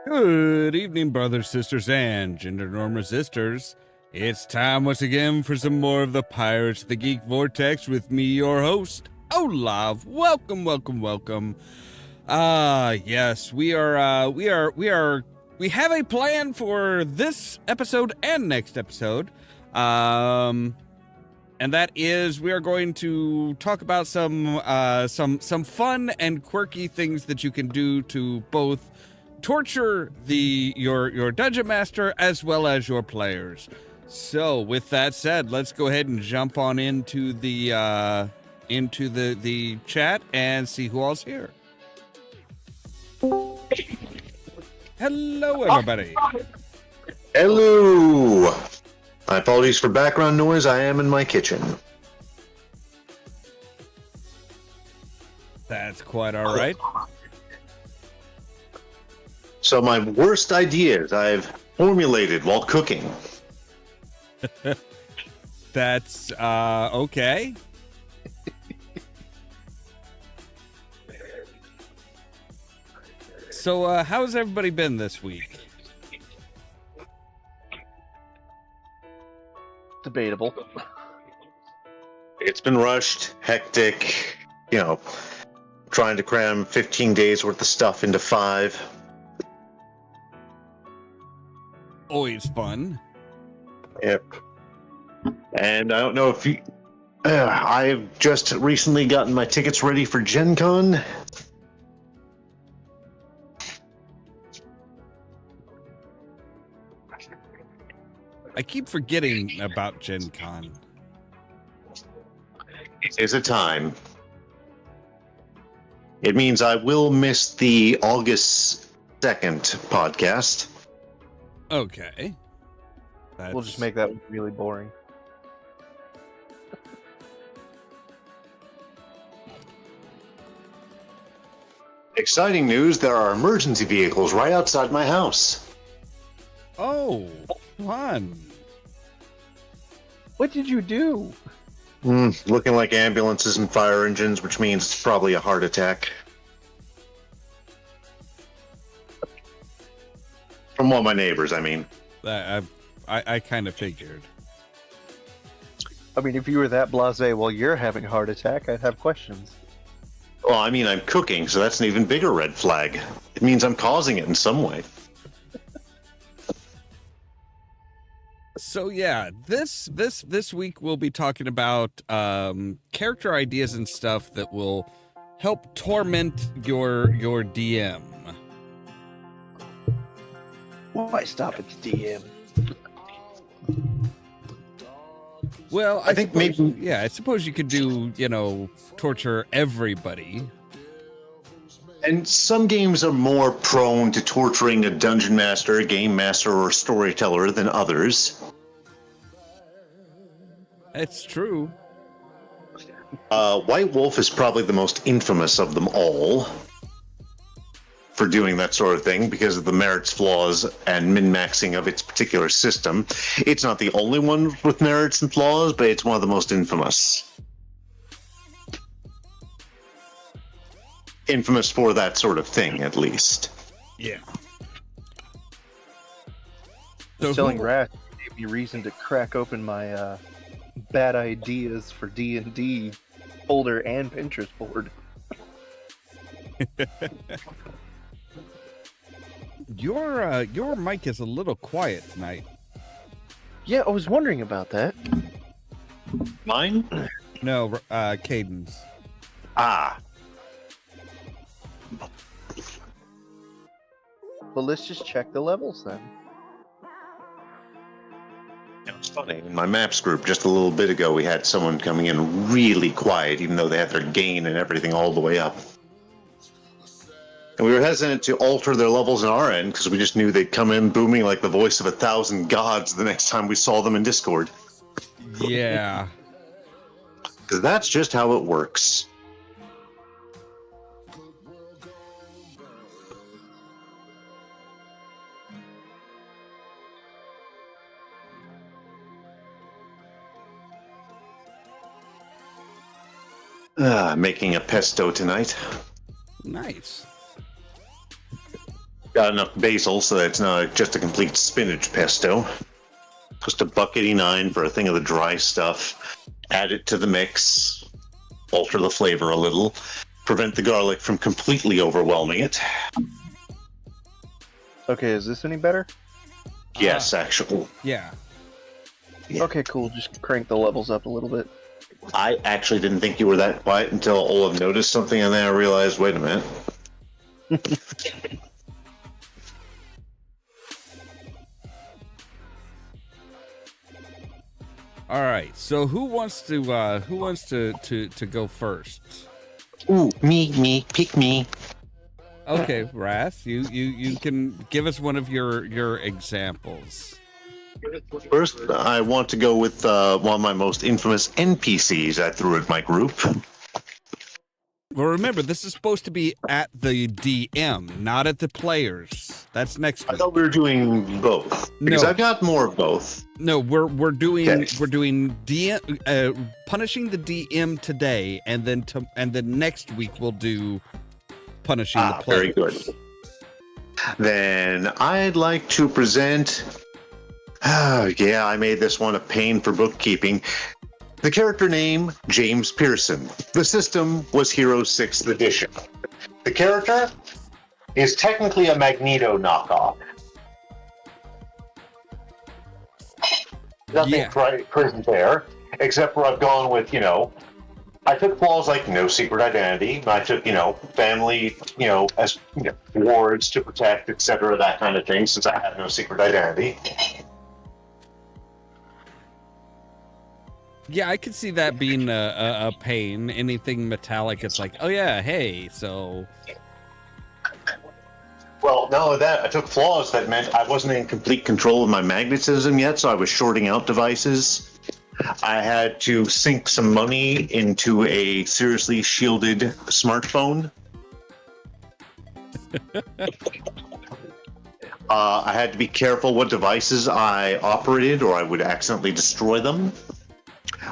Good evening, brothers, sisters, and gender norm resistors. It's time once again for some more of the Pirates of the Geek Vortex with me, your host, Ollamh. Welcome, welcome, welcome. Yes, we have a plan for this episode and next episode. And that is we are going to talk about some fun and quirky things that you can do to both torture your dungeon master as well as your players. So with that said, let's go ahead and jump on into the chat and see who all's here. Hello, everybody. Hello. My apologies for background noise. I am in my kitchen. That's quite all right. So my worst ideas I've formulated while cooking. That's okay. So how's everybody been this week? Debatable. It's been rushed, hectic, trying to cram 15 days worth of stuff into 5. Always fun. Yep. And I don't know if you... I've just recently gotten my tickets ready for Gen Con. I keep forgetting about Gen Con. It is a time. It means I will miss the August 2nd podcast. Okay. We'll just make that really boring. Exciting news, there are emergency vehicles right outside my house. Oh, fun. What did you do? Looking like ambulances and fire engines, which means it's probably a heart attack. From one of my neighbors, I mean. I kind of figured. I mean, if you were that blasé while you're having a heart attack, I'd have questions. Well, I mean, I'm cooking, so that's an even bigger red flag. It means I'm causing it in some way. So yeah, this week we'll be talking about character ideas and stuff that will help torment your DM. Why stop at the DM? Well, I think suppose, maybe... Yeah, I suppose you could do, torture everybody. And some games are more prone to torturing a dungeon master, a game master, or a storyteller than others. It's true. White Wolf is probably the most infamous of them all for doing that sort of thing because of the merits, flaws, and min-maxing of its particular system. It's not the only one with merits and flaws, but it's one of the most infamous. Infamous for that sort of thing, at least. Yeah. Selling rats gave me reason to crack open my bad ideas for D&D folder and Pinterest board. Your mic is a little quiet tonight. Yeah, I was wondering about that. Mine? No, Cadence. Ah. Well, let's just check the levels then. It was funny. In my maps group just a little bit ago, we had someone coming in really quiet, even though they had their gain and everything all the way up. And we were hesitant to alter their levels on our end because we just knew they'd come in booming like the voice of 1,000 gods the next time we saw them in Discord. Yeah. Because that's just how it works. Making a pesto tonight. Nice. Got enough basil so that it's not just a complete spinach pesto. Just $1.89 for a thing of the dry stuff. Add it to the mix. Alter the flavor a little. Prevent the garlic from completely overwhelming it. Okay, is this any better? Yes, actually. Yeah. Yeah. Okay, cool. Just crank the levels up a little bit. I actually didn't think you were that quiet until Ollamh noticed something, and then I realized, wait a minute. All right. So who wants to go first? Ooh, me, pick me. Okay, Wrath, you can give us one of your examples. First, I want to go with one of my most infamous NPCs I threw at my group. Well, remember, this is supposed to be at the DM, not at the players. That's next I week. thought we were doing both because No. I've got more of both. No, we're doing Okay. DM punishing the DM today, and then next week we'll do punishing the players. Very good. Then I'd like to present. Yeah, I made this one a pain for bookkeeping. The character name, James Pearson. The system was Hero 6th Edition. The character is technically a Magneto knockoff. Nothing crazy there, except for I've gone with, I took flaws like no secret identity. I took, family, as wards to protect, etc., that kind of thing, since I have no secret identity. Yeah, I could see that being a pain. Anything metallic, it's like, oh yeah, hey, so. Well, not only that, I took flaws that meant I wasn't in complete control of my magnetism yet, so I was shorting out devices. I had to sink some money into a seriously shielded smartphone. I had to be careful what devices I operated, or I would accidentally destroy them.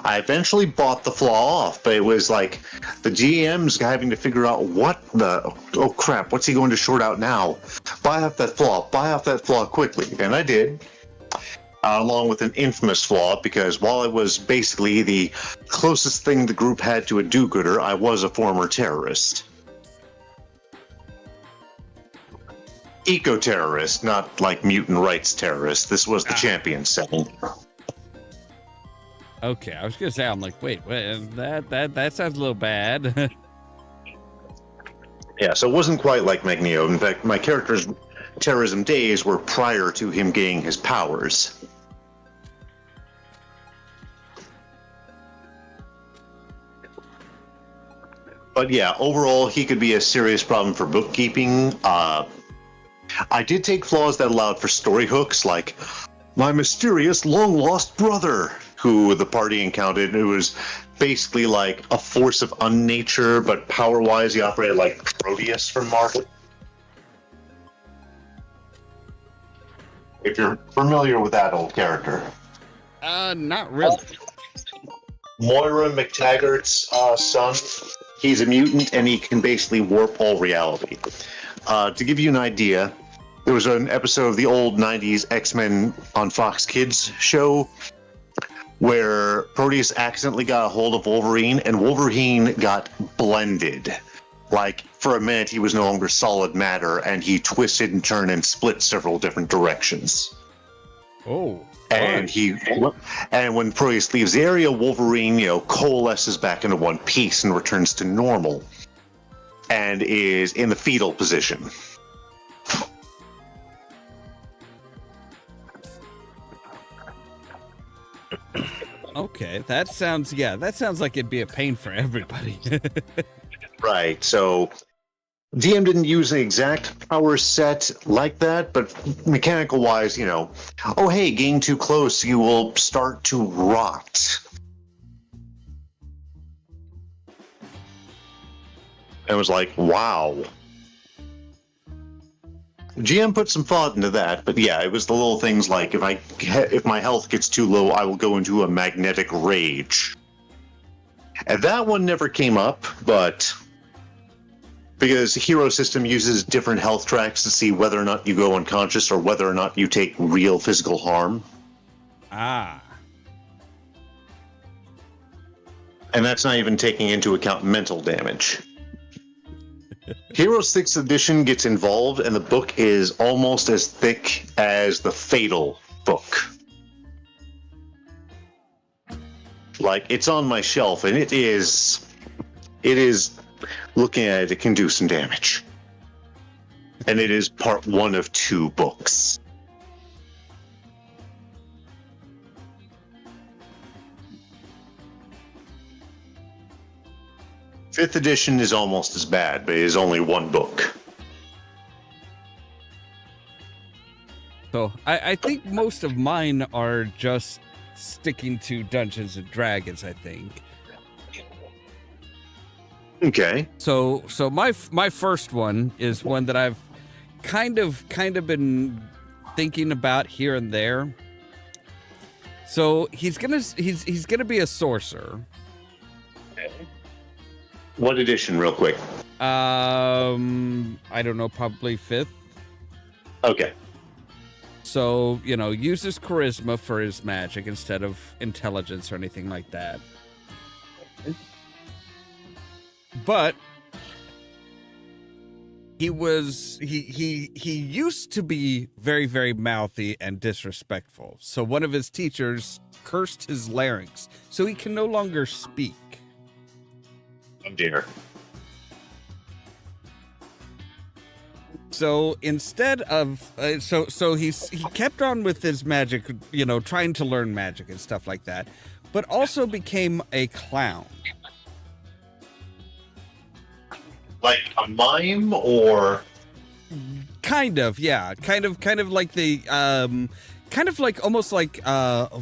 I eventually bought the flaw off, but it was like the GM's having to figure out oh crap, what's he going to short out now? Buy off that flaw quickly. And I did, along with an infamous flaw, because while I was basically the closest thing the group had to a do-gooder, I was a former terrorist. Eco-terrorist, not like mutant rights terrorist. This was the champion setting. Okay, I was gonna say, I'm like, wait, that sounds a little bad. Yeah, so it wasn't quite like Magneto. In fact, my character's terrorism days were prior to him gaining his powers. But yeah, overall, he could be a serious problem for bookkeeping. I did take flaws that allowed for story hooks, like my mysterious long-lost brother, who the party encountered. It was basically like a force of unnature, but power-wise, he operated like Proteus from Marvel. If you're familiar with that old character. Not really. Moira McTaggart's son. He's a mutant, and he can basically warp all reality. To give you an idea, there was an episode of the old 90s X-Men on Fox Kids show where Proteus accidentally got a hold of Wolverine, and Wolverine got blended. Like, for a minute, he was no longer solid matter, and he twisted and turned and split several different directions. Oh. And when Proteus leaves the area, Wolverine, coalesces back into one piece and returns to normal, and is in the fetal position. Okay, that sounds like it'd be a pain for everybody. Right, so DM didn't use an exact power set like that, but mechanical wise, oh hey, getting too close, you will start to rot. And it was like, wow. GM put some thought into that, but yeah, it was the little things like if my health gets too low, I will go into a magnetic rage. And that one never came up, but Because Hero System uses different health tracks to see whether or not you go unconscious or whether or not you take real physical harm. Ah. And that's not even taking into account mental damage. Hero 6th edition gets involved, and the book is almost as thick as the Fatal book. Like, it's on my shelf, and it is, looking at it, it can do some damage. And it is part 1 of 2 books. Fifth edition is almost as bad, but it is only 1 book. So I think most of mine are just sticking to Dungeons and Dragons, I think. Okay. So my first one is one that I've kind of been thinking about here and there. So he's gonna be a sorcerer. Okay. What edition, real quick? I don't know, probably 5th. Okay. So, uses charisma for his magic instead of intelligence or anything like that. But he used to be very, very mouthy and disrespectful. So one of his teachers cursed his larynx, so he can no longer speak. Oh dear. So instead of he kept on with his magic, trying to learn magic and stuff like that, but also became a clown. Like a mime, or Kind of, yeah. Kind of like the kind of like almost like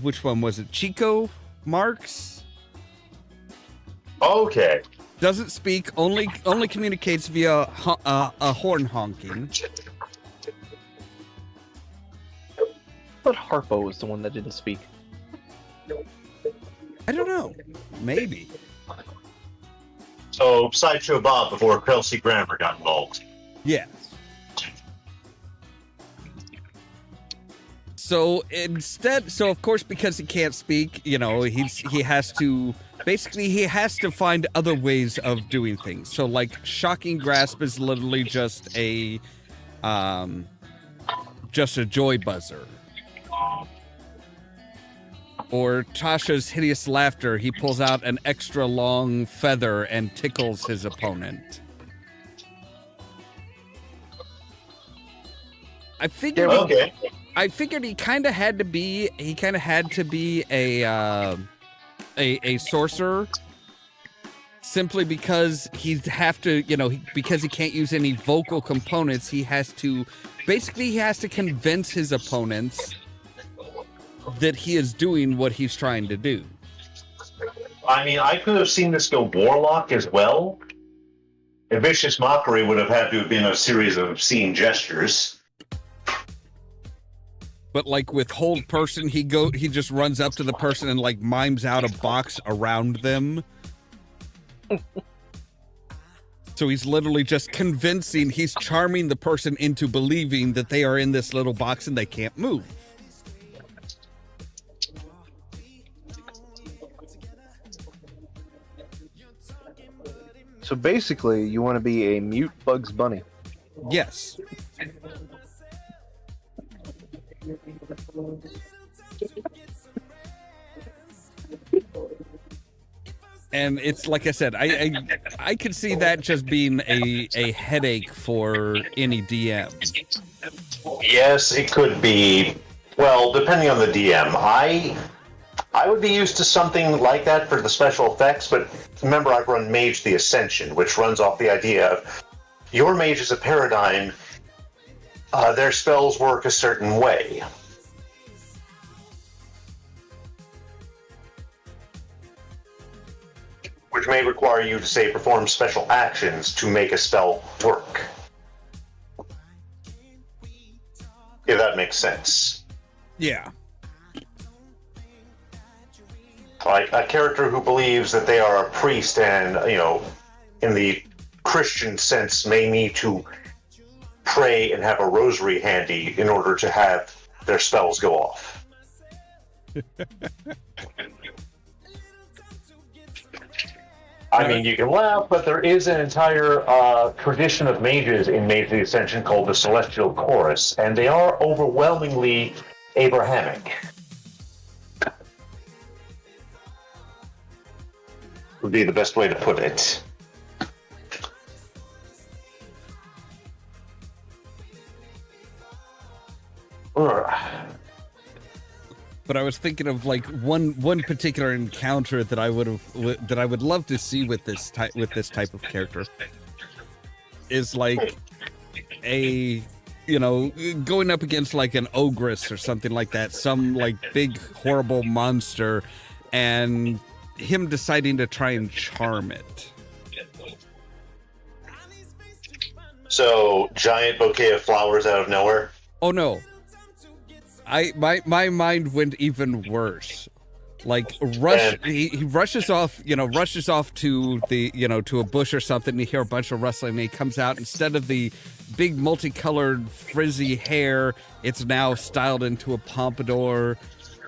which one was it? Chico Marx? okay. Doesn't speak, only communicates via a horn honking. But Harpo was the one that didn't speak. I don't know. Maybe. So Sideshow Bob before Kelsey Grammer got involved. Yes. So of course, because he can't speak, he has to find other ways of doing things. So like Shocking Grasp is literally just a joy buzzer. Or Tasha's Hideous Laughter, he pulls out an extra long feather and tickles his opponent. I figured he kind of had to be a sorcerer, simply because he'd have to, because he can't use any vocal components, he has to convince his opponents that he is doing what he's trying to do. I mean, I could have seen this go Warlock as well. A Vicious Mockery would have had to have been a series of obscene gestures. But like with Hold Person, he just runs up to the person and like mimes out a box around them. So he's literally just he's charming the person into believing that they are in this little box and they can't move. So basically, you want to be a mute Bugs Bunny. Yes. And it's like I said, I could see that just being a headache for any DM. Yes, it could be. Well, depending on the DM. I would be used to something like that for the special effects, but remember I've run Mage the Ascension, which runs off the idea of your mage is a paradigm, their spells work a certain way. Which may require you to, say, perform special actions to make a spell work. If that makes sense. Yeah. Like a character who believes that they are a priest and, in the Christian sense may need to pray and have a rosary handy in order to have their spells go off. I mean, you can laugh, but there is an entire tradition of mages in Mage of the Ascension called the Celestial Chorus, and they are overwhelmingly Abrahamic. Would be the best way to put it. But I was thinking of like one particular encounter that I would love to see with this type of character is like a, you know, going up against like an ogress or something like that, some like big horrible monster, and him deciding to try and charm it. So, giant bouquet of flowers out of nowhere? Oh no. My mind went even worse. Like he rushes off to the, you know, to a bush or something, and you hear a bunch of rustling, and he comes out. Instead of the big multicolored frizzy hair, it's now styled into a pompadour.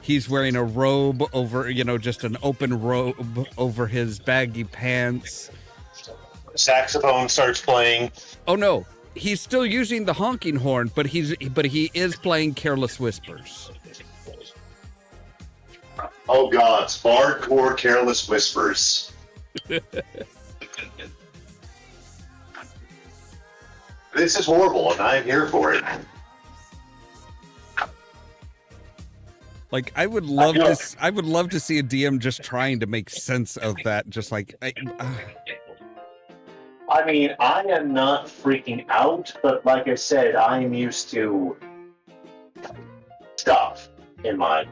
He's wearing a robe over, you know, just an open robe over his baggy pants. Saxophone starts playing. Oh no. He's still using the honking horn, but he is playing Careless Whispers. Oh God, hardcore Careless Whispers. This is horrible, and I'm here for it. Like, I would love to see a DM just trying to make sense of that. Just like, I mean, I am not freaking out, but like I said, I am used to stuff in my...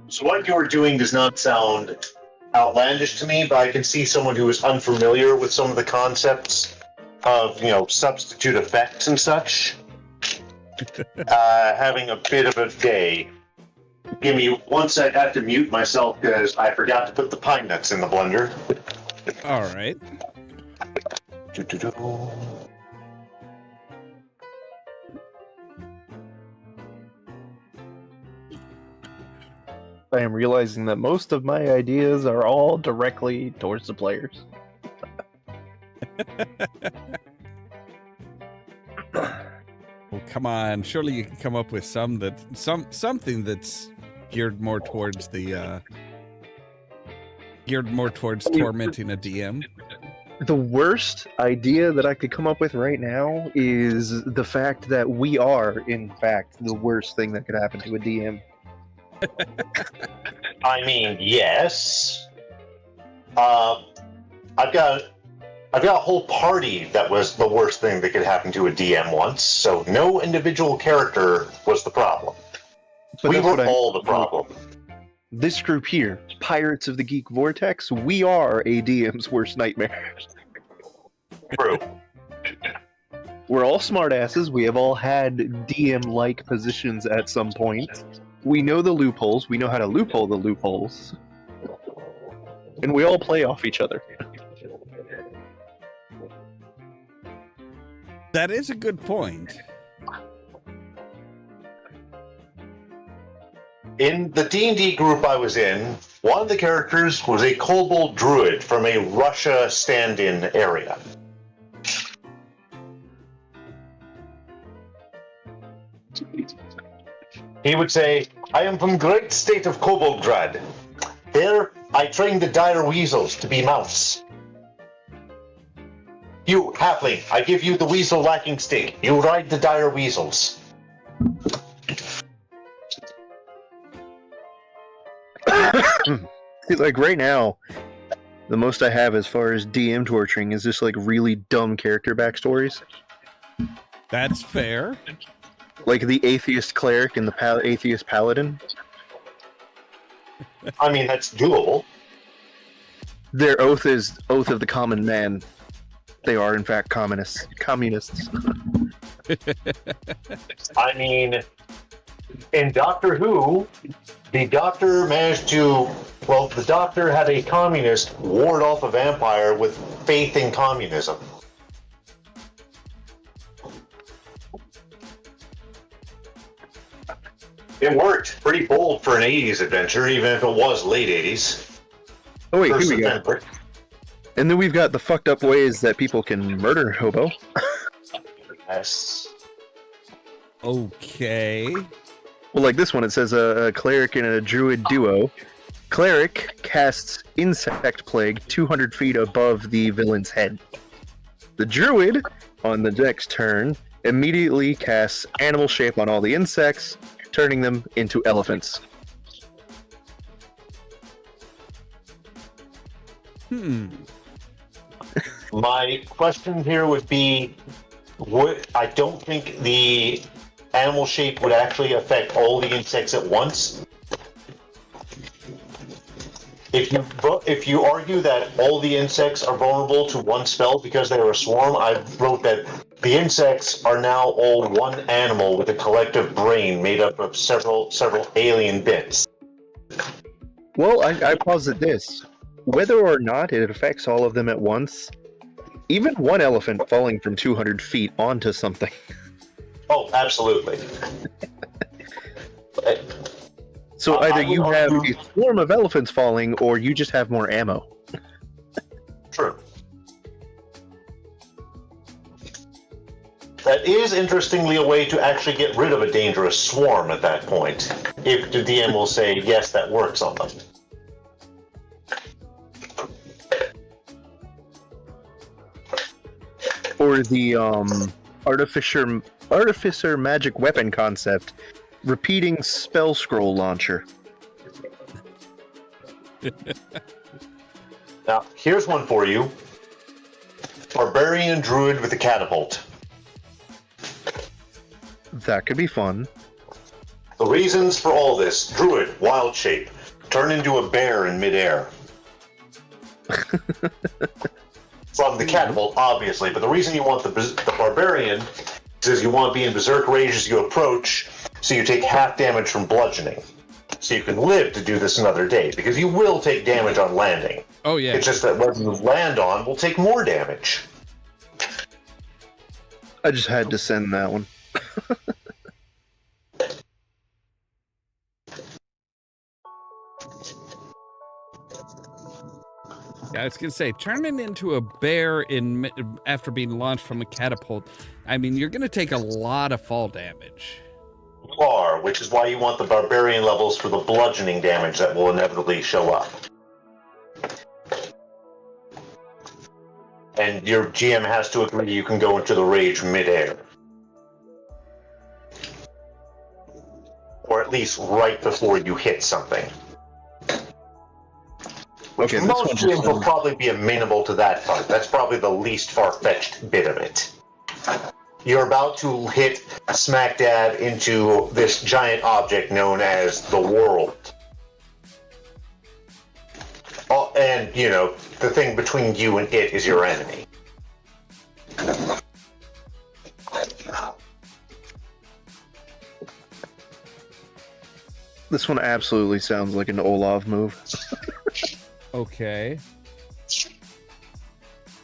So what you're doing does not sound outlandish to me, but I can see someone who is unfamiliar with some of the concepts of, you know, substitute effects and such, having a bit of a day. Give me 1 sec, I have to mute myself because I forgot to put the pine nuts in the blender. All right. I am realizing that most of my ideas are all directly towards the players. Well, come on. Surely you can come up with something that's geared more towards tormenting a DM. The worst idea that I could come up with right now is the fact that we are, in fact, the worst thing that could happen to a DM. I mean, yes. I've got a whole party that was the worst thing that could happen to a DM once, so no individual character was the problem. But we were all the problem. This group here, Pirates of the Geek Vortex, we are a DM's worst nightmare. True. We're all smartasses. We have all had DM-like positions at some point. We know the loopholes. We know how to loophole the loopholes. And we all play off each other. That is a good point. In the D&D group I was in, one of the characters was a kobold druid from a Russia stand-in area. He would say, "I am from great state of Koboldgrad. There, I trained the dire weasels to be mouse. You, halfling, I give you the weasel lacking stick. You ride the dire weasels." Like right now, the most I have as far as DM torturing is just like really dumb character backstories. That's fair. Like the atheist cleric and the atheist paladin. I mean, that's doable. Their oath is oath of the common man. They are, in fact, communists. I mean, In Doctor Who, the Doctor managed to, well, the Doctor had a communist ward off a vampire with faith in communism. It worked. Pretty bold for an 80s adventure, even if it was late 80s. Oh wait, First here we go. adventure. And then we've got the fucked up ways that people can murder Hobo. Yes. Okay. Well, like this one, it says a cleric and a druid duo. Cleric casts insect plague 200 feet above the villain's head. The druid, on the next turn, immediately casts animal shape on all the insects, turning them into elephants. My question here would be, I don't think the animal shape would actually affect all the insects at once. If you argue that all the insects are vulnerable to one spell because they are a swarm, I wrote that the insects are now all one animal with a collective brain made up of several alien bits. Well, I posit this. Whether or not it affects all of them at once, even one elephant falling from 200 feet onto something. Oh, absolutely. So either you have a swarm of elephants falling, or you just have more ammo. True. That is, interestingly, a way to actually get rid of a dangerous swarm at that point. If the DM will say, yes, that works on them. Or the artificer magic weapon concept, repeating spell scroll launcher. Now, here's one for you. Barbarian druid with a catapult. That could be fun. The reasons for all this: druid, wild shape, turn into a bear in midair. From the catapult, obviously, but the reason you want the barbarian is you want to be in berserk rage as you approach, so you take half damage from bludgeoning. So you can live to do this another day, because you will take damage on landing. Oh, yeah. It's just that what you land on will take more damage. I just had to send that one. Yeah, I was gonna say, turning into a bear after being launched from a catapult. I mean, you're gonna take a lot of fall damage. You are, which is why you want the barbarian levels for the bludgeoning damage that will inevitably show up. And your GM has to agree you can go into the rage midair. Or at least right before you hit something. Which Okay, most GMs will probably be amenable to that part. That's probably the least far-fetched bit of it. You're about to hit smack dab into this giant object known as the world. Oh, and, you know, the thing between you and it is your enemy. This one absolutely sounds like an Ollamh move. Okay.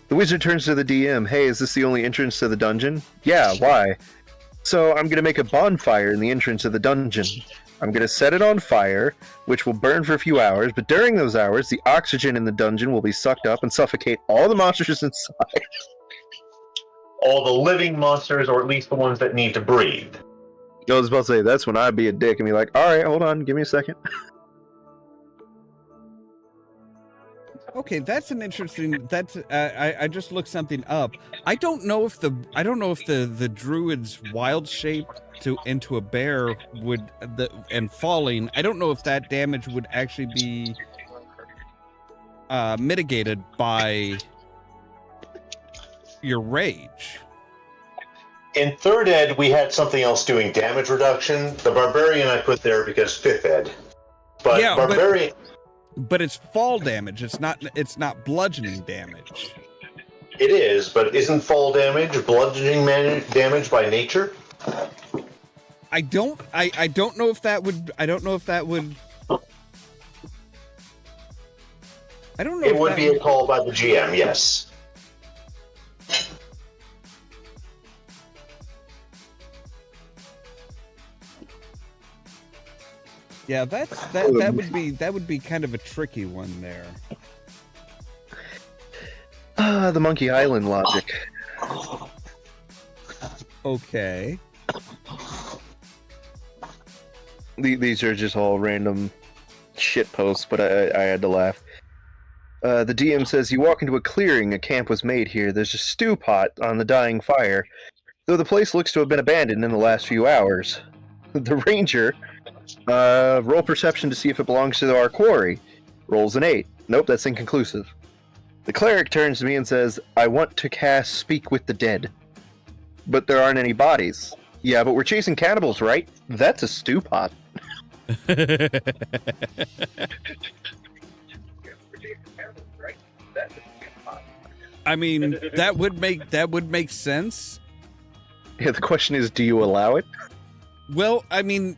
The wizard turns to the DM. Hey, is this the only entrance to the dungeon? Yeah, why? So I'm going to make a bonfire in the entrance of the dungeon. I'm going to set it on fire, which will burn for a few hours, but during those hours, the oxygen in the dungeon will be sucked up and suffocate all the monsters inside. All the living monsters, or at least the ones that need to breathe. I was about to say, that's when I'd be a dick and be like, alright, hold on, give me a second. Okay, that's an interesting. That's I just looked something up. I don't know if the druid's wild shape into a bear and falling. I don't know if that damage would actually be mitigated by your rage. In 3rd ed, we had something else doing damage reduction. The barbarian I put there because 5th ed. But Yeah, barbarian... But it's fall damage. It's not bludgeoning damage. It is, but isn't fall damage bludgeoning damage by nature? I don't know if that would. I don't know if that would. I don't know. It if would that be a call by the GM, yes. Yeah, that would be kind of a tricky one there. The Monkey Island logic. Okay. These are just all random shit posts, but I had to laugh. The DM says, you walk into a clearing, a camp was made here. There's a stew pot on the dying fire, though the place looks to have been abandoned in the last few hours. The ranger, roll perception to see if it belongs to our quarry. Rolls an 8. Nope, that's inconclusive. The cleric turns to me and says, I want to cast Speak with the Dead. But there aren't any bodies. Yeah, but we're chasing cannibals, right? That's a stew pot. I mean, that would make sense. Yeah, the question is, do you allow it? Well, I mean,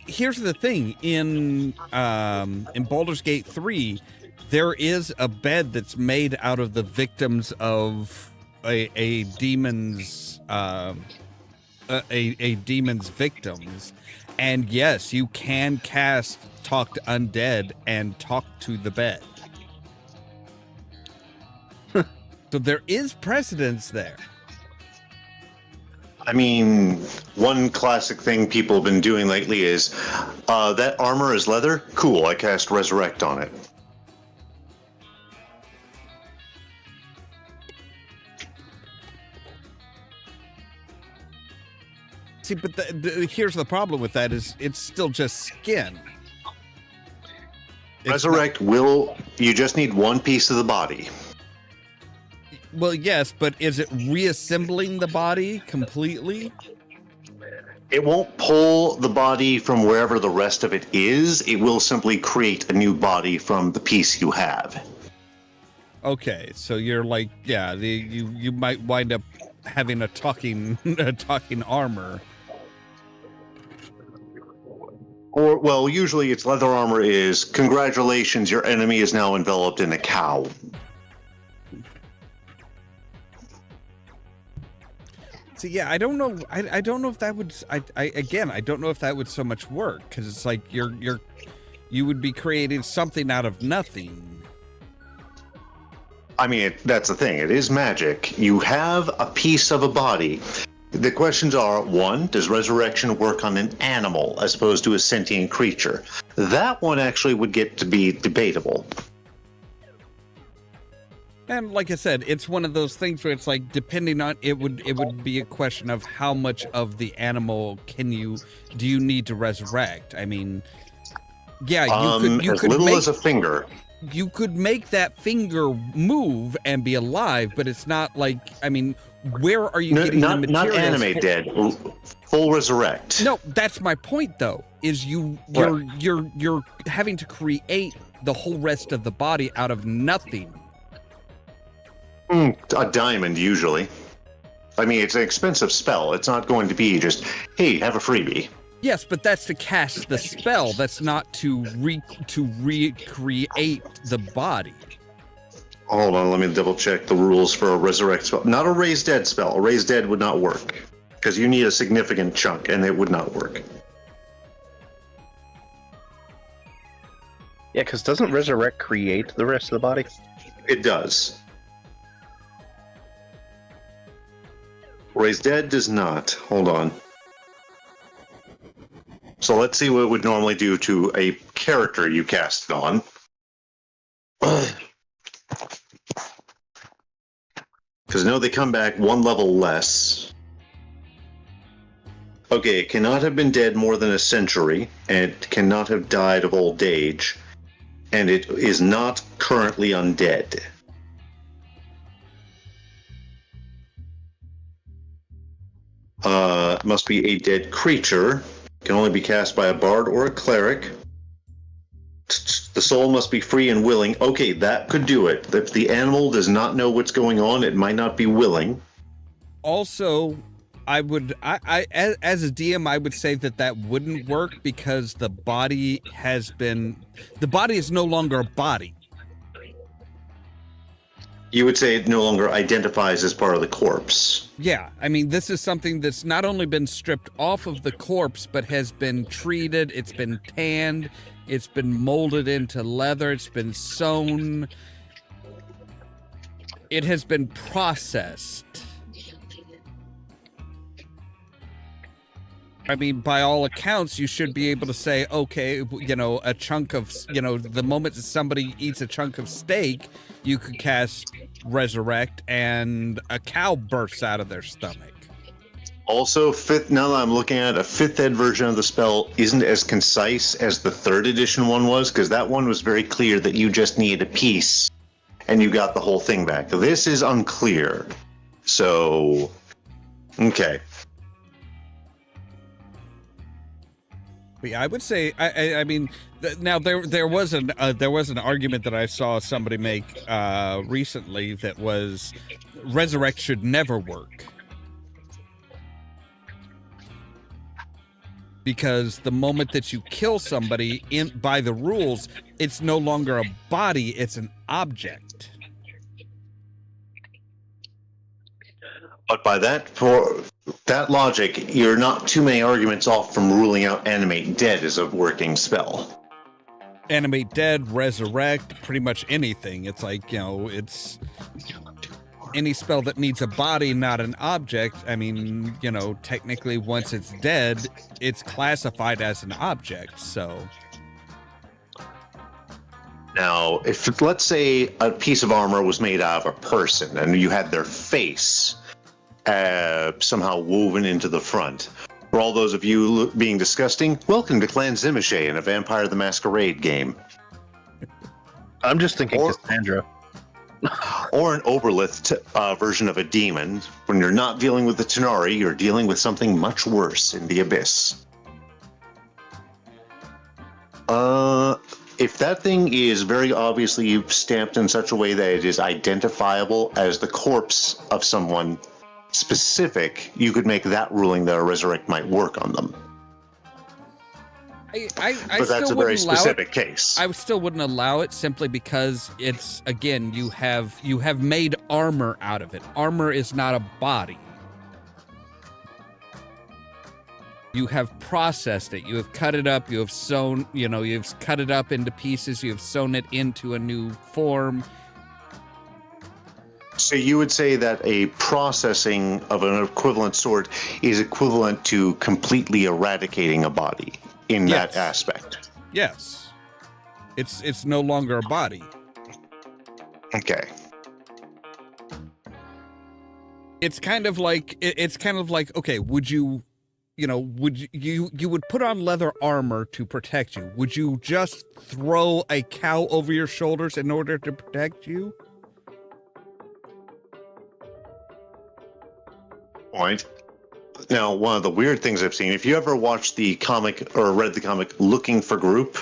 here's the thing: in Baldur's Gate 3, there is a bed that's made out of the victims of a demon's a demon's victims, and yes, you can cast Talk to Undead and talk to the bed. So there is precedence there. I mean, one classic thing people have been doing lately is, that armor is leather? Cool, I cast Resurrect on it. See, but here's the problem with that is it's still just skin. Resurrect will... You just need one piece of the body. Well, yes, but is it reassembling the body completely? It won't pull the body from wherever the rest of it is. It will simply create a new body from the piece you have. Okay, so you're like, yeah, you might wind up having a talking armor. Or, well, usually its leather armor is, congratulations, your enemy is now enveloped in a cow. So yeah, I don't know. I don't know if that would. I don't know if that would so much work, because it's like you would be creating something out of nothing. I mean, that's the thing. It is magic. You have a piece of a body. The questions are, one, does resurrection work on an animal as opposed to a sentient creature? That one actually would get to be debatable. And like I said, it's one of those things where it's like, depending on it would be a question of how much of the animal do you need to resurrect? I mean, yeah, you as could little make, as a finger. You could make that finger move and be alive, but it's not like, I mean, where are you getting the materials? Not animate dead, full resurrect. No, that's my point though. Is you're having to create the whole rest of the body out of nothing. A diamond, usually. I mean, it's an expensive spell. It's not going to be just, hey, have a freebie. Yes, but that's to cast the spell. That's not to recreate the body. Hold on, let me double check the rules for a resurrect spell. Not a raise dead spell. A raise dead would not work. Because you need a significant chunk, and it would not work. Yeah, because doesn't resurrect create the rest of the body? It does. Raise dead does not. Hold on. So let's see what it would normally do to a character you cast it on. Because no, they come back one level less. Okay, it cannot have been dead more than a century, and it cannot have died of old age, and it is not currently undead. Must be a dead creature. Can only be cast by a bard or a cleric. The soul must be free and willing. Okay, that could do it. If the animal does not know what's going on, it might not be willing. Also, as a DM, I would say that wouldn't work because the body is no longer a body. You would say it no longer identifies as part of the corpse. Yeah, I mean, this is something that's not only been stripped off of the corpse, but has been treated, it's been tanned, it's been molded into leather, it's been sewn, it has been processed. I mean, by all accounts, you should be able to say, okay, a chunk of, the moment that somebody eats a chunk of steak, you could cast Resurrect and a cow bursts out of their stomach. Also, now that I'm looking at it, a 5th ed version of the spell isn't as concise as the 3rd edition one was, because that one was very clear that you just needed a piece and you got the whole thing back. This is unclear. So, okay. But yeah, I would say, I mean, now there was an argument that I saw somebody make recently that was Resurrect should never work. Because the moment that you kill somebody by the rules, it's no longer a body, it's an object. But by for that logic, you're not too many arguments off from ruling out Animate Dead as a working spell. Animate Dead, Resurrect, pretty much anything. It's like, it's any spell that needs a body, not an object. I mean, technically once it's dead, it's classified as an object, so... Now, if let's say a piece of armor was made out of a person and you had their face somehow woven into the front. For all those of you being disgusting, welcome to Clan Zimichet in a Vampire the Masquerade game. I'm just thinking Cassandra. Or an Oberlith version of a demon. When you're not dealing with the Tenari, you're dealing with something much worse in the Abyss. If that thing is very obviously stamped in such a way that it is identifiable as the corpse of someone specific, you could make that ruling that a Resurrect might work on them. But that's a very specific case. I still wouldn't allow it simply because it's, again, you have made armor out of it. Armor is not a body. You have processed it. You have cut it up. You have sewn, you've cut it up into pieces. You have sewn it into a new form. So you would say that a processing of an equivalent sort is equivalent to completely eradicating a body in that aspect? Yes. It's no longer a body. Okay. It's kind of like okay, would you would put on leather armor to protect you. Would you just throw a cow over your shoulders in order to protect you? Point. Now, one of the weird things I've seen, if you ever watched the comic or read the comic Looking for Group,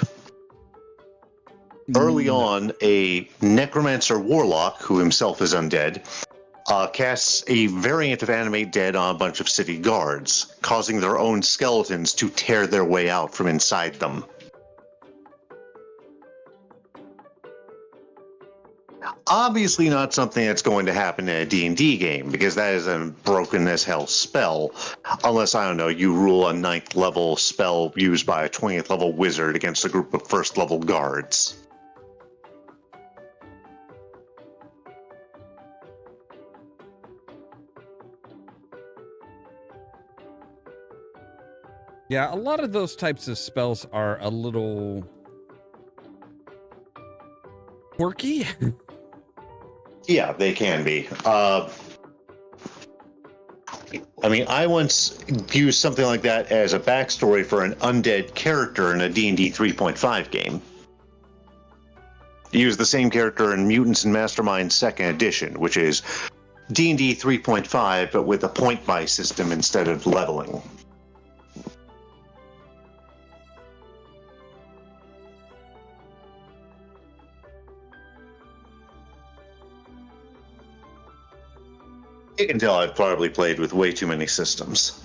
early on, a necromancer warlock, who himself is undead, casts a variant of Animate Dead on a bunch of city guards, causing their own skeletons to tear their way out from inside them. Obviously not something that's going to happen in a D&D game, because that is a broken as hell spell, unless, I don't know, you rule a 9th level spell used by a 20th level wizard against a group of 1st level guards. Yeah, a lot of those types of spells are a little quirky. Yeah, they can be. I mean, I once used something like that as a backstory for an undead character in a D&D 3.5 game. Use the same character in Mutants and Mastermind 2nd Edition, which is D&D 3.5, but with a point-buy system instead of leveling. You can tell I've probably played with way too many systems.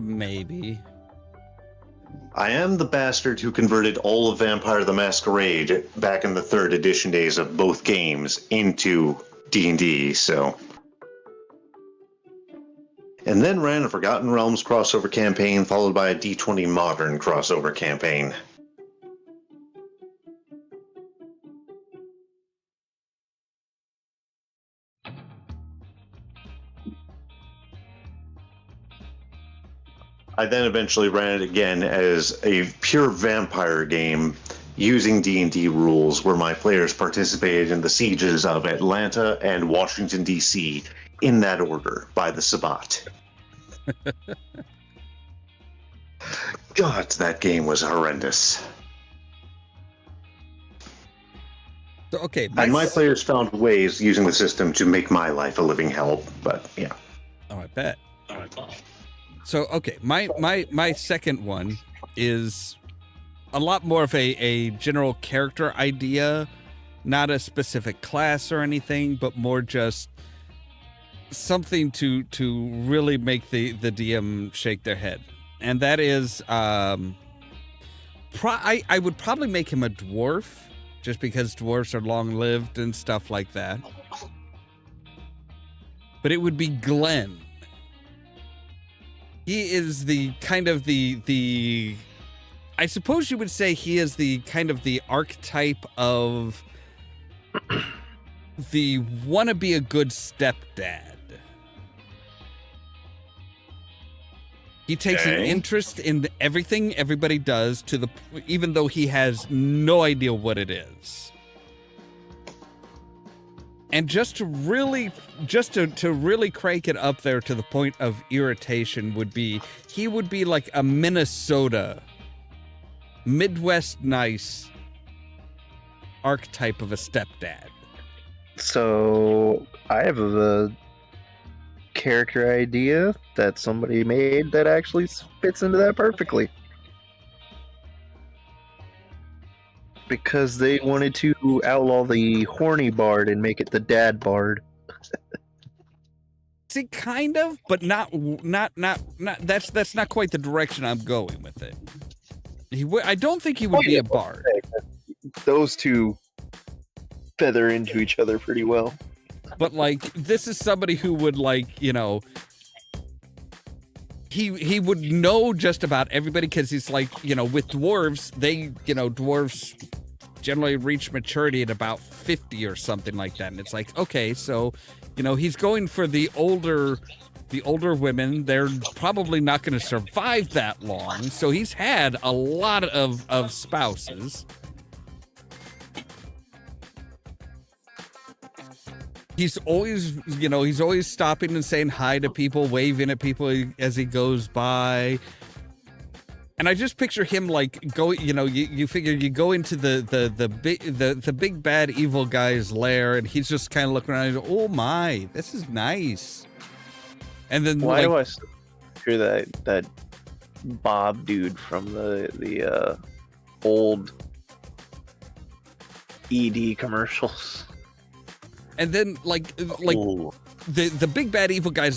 Maybe. I am the bastard who converted all of Vampire the Masquerade back in the 3rd edition days of both games into D&D, so... And then ran a Forgotten Realms crossover campaign, followed by a D20 Modern crossover campaign. I then eventually ran it again as a pure vampire game using D&D rules where my players participated in the sieges of Atlanta and Washington, D.C. in that order by the Sabbat. God, that game was horrendous. So, okay. And my players found ways using the system to make my life a living hell, but yeah. Oh, I bet. So, okay, my second one is a lot more of a general character idea, not a specific class or anything, but more just something to really make the DM shake their head. And that is, I would probably make him a dwarf, just because dwarves are long-lived and stuff like that. But it would be Glenn. He is the kind of the I suppose you would say he is the kind of the archetype of the wanna be a good stepdad. He takes an interest in everything everybody does, even though he has no idea what it is. And just to really crank it up there to the point of irritation he would be like a Minnesota, Midwest nice archetype of a stepdad. So I have a character idea that somebody made that actually fits into that perfectly. Because they wanted to outlaw the horny bard and make it the dad bard. See, kind of, but not. That's not quite the direction I'm going with it. I don't think he would be a bard. Those two feather into each other pretty well. But like, this is somebody who would he would know just about everybody, because he's like, with dwarves, dwarves generally reach maturity at about 50 or something like that. And it's like, okay, so, he's going for the older women. They're probably not going to survive that long. So he's had a lot of spouses. He's always stopping and saying hi to people, waving at people as he goes by. And I just picture him you figure you go into the big bad evil guy's lair, and he's just kind of looking around and go, oh my, this is nice. And then why do I hear that Bob dude from the old ED commercials? And then the big bad evil guy's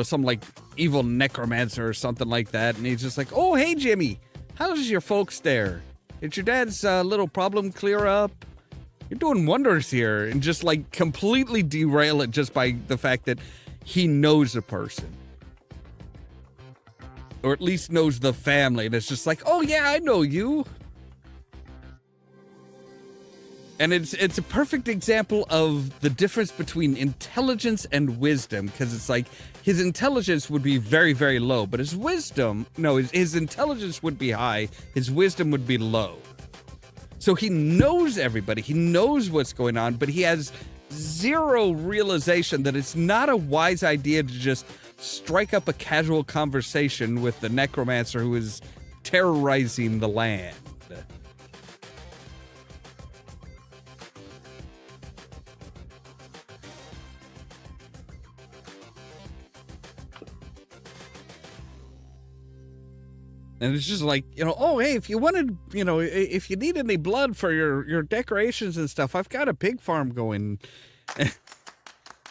some evil necromancer or something like that, and he's just like, oh hey Jimmy, how's your folks there? Did your dad's little problem clear up? You're doing wonders here. And just completely derail it just by the fact that he knows a person, or at least knows the family, and it's just like, oh yeah, I know you. And it's a perfect example of the difference between intelligence and wisdom, because it's like his intelligence would be very, very low, but his intelligence would be high, his wisdom would be low. So he knows everybody, he knows what's going on, but he has zero realization that it's not a wise idea to just strike up a casual conversation with the necromancer who is terrorizing the land. And it's just like, oh, hey, if you wanted, if you need any blood for your decorations and stuff, I've got a pig farm going.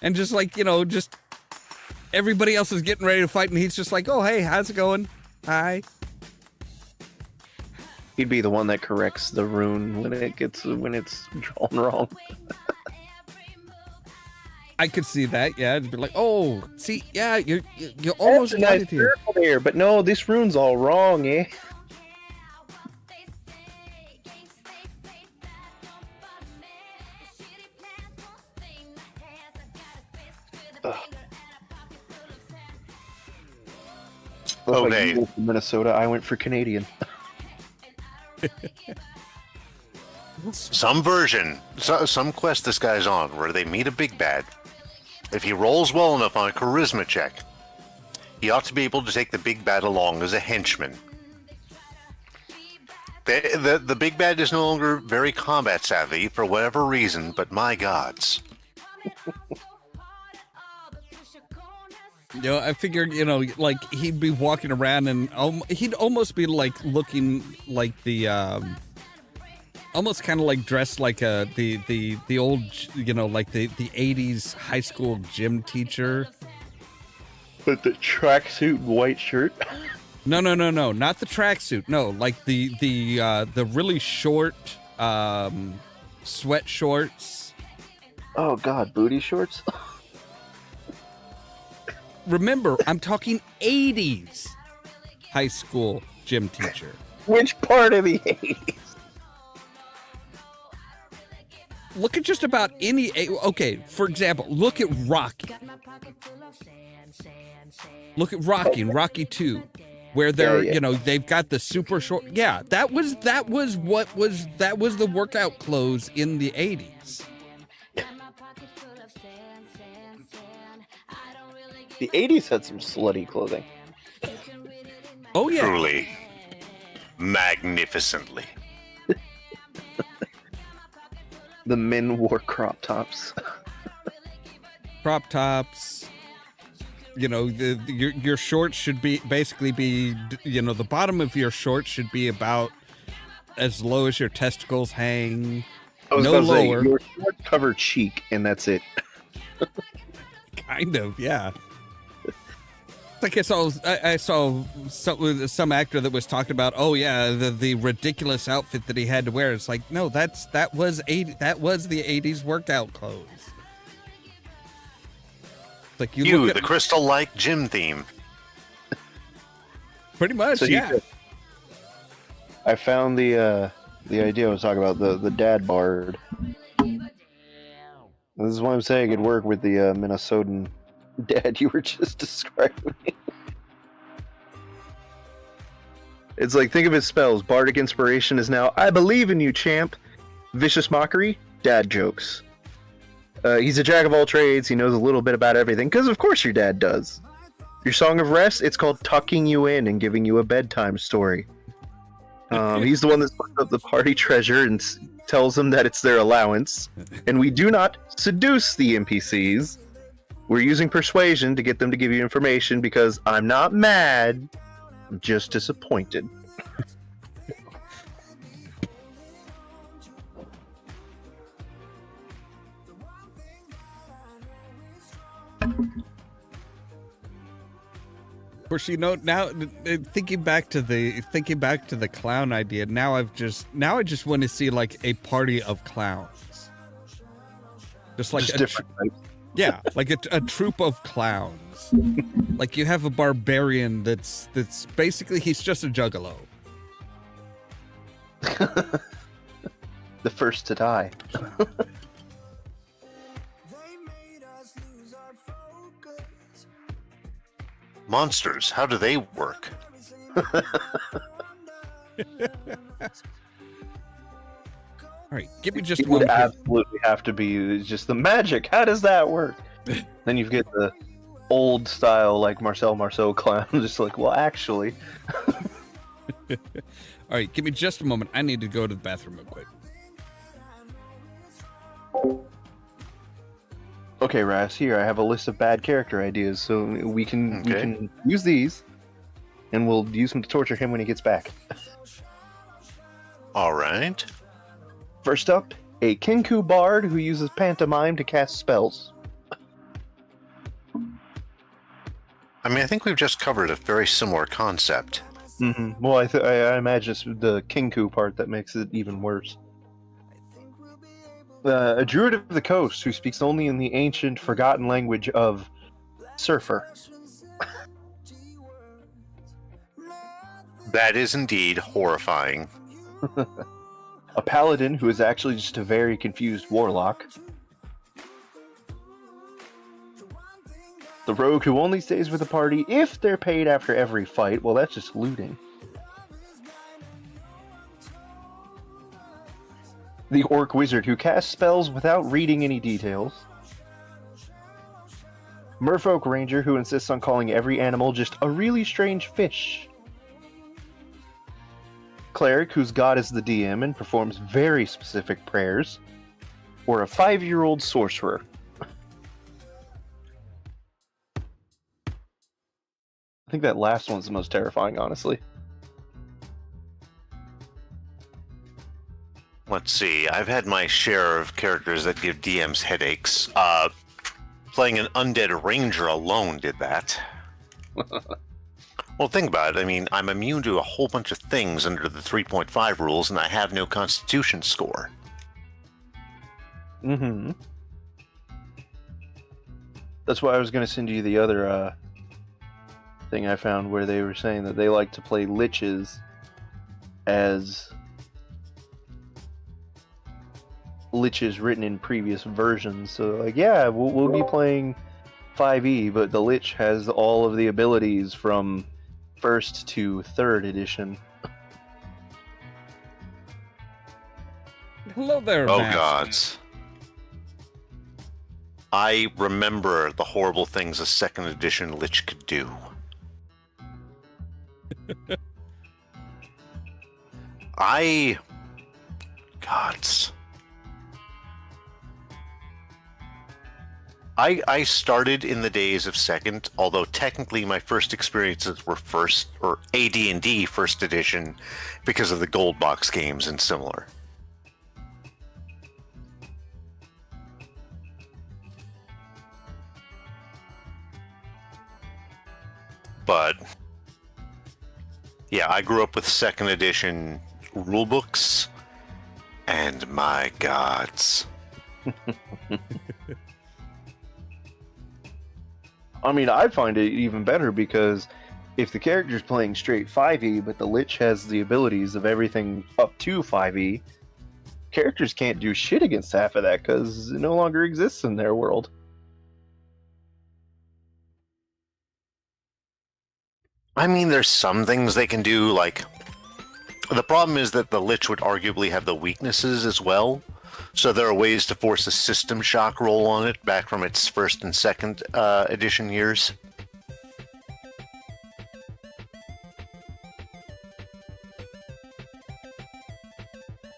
And just like, just everybody else is getting ready to fight, and he's just like, oh, hey, how's it going? Hi. He'd be the one that corrects the rune when it's drawn wrong. I could see that, yeah. It'd be like, oh, see, yeah, you almost got it here. There, but no, this rune's all wrong, eh? Okay. You went for Minnesota, I went for Canadian. Some version, some quest this guy's on where they meet a big bad. If he rolls well enough on a charisma check, he ought to be able to take the big bad along as a henchman. The big bad is no longer very combat savvy for whatever reason, but my gods. I figured, like he'd be walking around and he'd almost be like looking like the, almost kind of like dressed like the old, like the 80s high school gym teacher. With the tracksuit white shirt? No, not the tracksuit. No, like the really short sweat shorts. Oh God, booty shorts? Remember, I'm talking 80s high school gym teacher. Which part of the 80s? Look at just about any... Okay, for example, look at Rocky. Look at Rocky and Rocky 2, where they're, they've got the super short... Yeah, that was the workout clothes in the 80s. The 80s had some slutty clothing. Oh, yeah. Truly. Magnificently. The men wore crop tops. Crop tops. Your shorts should basically be, the bottom of your shorts should be about as low as your testicles hang. No lower. Your shorts cover cheek, and that's it. Kind of, yeah. Like I saw some actor that was talking about, oh yeah, the ridiculous outfit that he had to wear. It's like, no, that was the 80s workout clothes. Like the crystal-like gym theme. Pretty much, so yeah. I found the idea I was talking about, the dad bard. This is why I'm saying it'd work with the Minnesotan dad you were just describing. It's like, think of his spells. Bardic Inspiration is now, I believe in you, champ. Vicious Mockery, dad jokes. He's a jack of all trades. He knows a little bit about everything, because of course your dad does. Your Song of Rest, it's called tucking you in and giving you a bedtime story. He's the one that puts up the party treasure and tells them that it's their allowance. And we do not seduce the NPCs. We're using persuasion to get them to give you information, because I'm not mad, I'm just disappointed. Of course, now thinking back to the clown idea. Now I just want to see like a party of clowns, just like different types. Yeah, like a troop of clowns. Like you have a barbarian that's basically, he's just a juggalo. The first to die. Monsters, how do they work? All right, give me just it one. Would absolutely have to be just the magic. How does that work? Then you get the old style, like Marcel Marceau clown, just like, well, actually. All right, give me just a moment. I need to go to the bathroom real quick. Okay, Ras, here I have a list of bad character ideas, so we can use these, and we'll use them to torture him when he gets back. All right. First up, a Kinku bard who uses pantomime to cast spells. I mean, I think we've just covered a very similar concept. Mm-hmm. Well, I imagine it's the Kinku part that makes it even worse. A druid of the coast who speaks only in the ancient, forgotten language of Surfer. That is indeed horrifying. A paladin who is actually just a very confused warlock. The rogue who only stays with the party if they're paid after every fight. Well, that's just looting. The orc wizard who casts spells without reading any details. Merfolk ranger who insists on calling every animal just a really strange fish. Cleric whose god is the DM and performs very specific prayers. Or a 5-year-old sorcerer. I think that last one's the most terrifying, honestly. Let's see. I've had my share of characters that give DMs headaches. Playing an undead ranger alone did that. Well, think about it. I mean, I'm immune to a whole bunch of things under the 3.5 rules, and I have no constitution score. Mm-hmm. That's why I was going to send you the other thing I found where they were saying that they like to play liches as liches written in previous versions. So, like, yeah, we'll be playing 5e, but the lich has all of the abilities from 1st to 3rd edition. Hello there, Oh, Matt. gods. I remember the horrible things a 2nd edition lich could do. Gods. I started in the days of 2nd, although technically my first experiences were first, or AD&D 1st edition, because of the gold box games and similar. But yeah, I grew up with 2nd edition rulebooks, and my gods. I mean, I find it even better because if the character's playing straight 5e, but the lich has the abilities of everything up to 5e, characters can't do shit against half of that because it no longer exists in their world. I mean, there's some things they can do, like... The problem is that the lich would arguably have the weaknesses as well, so there are ways to force a system shock roll on it back from its 1st and 2nd edition years.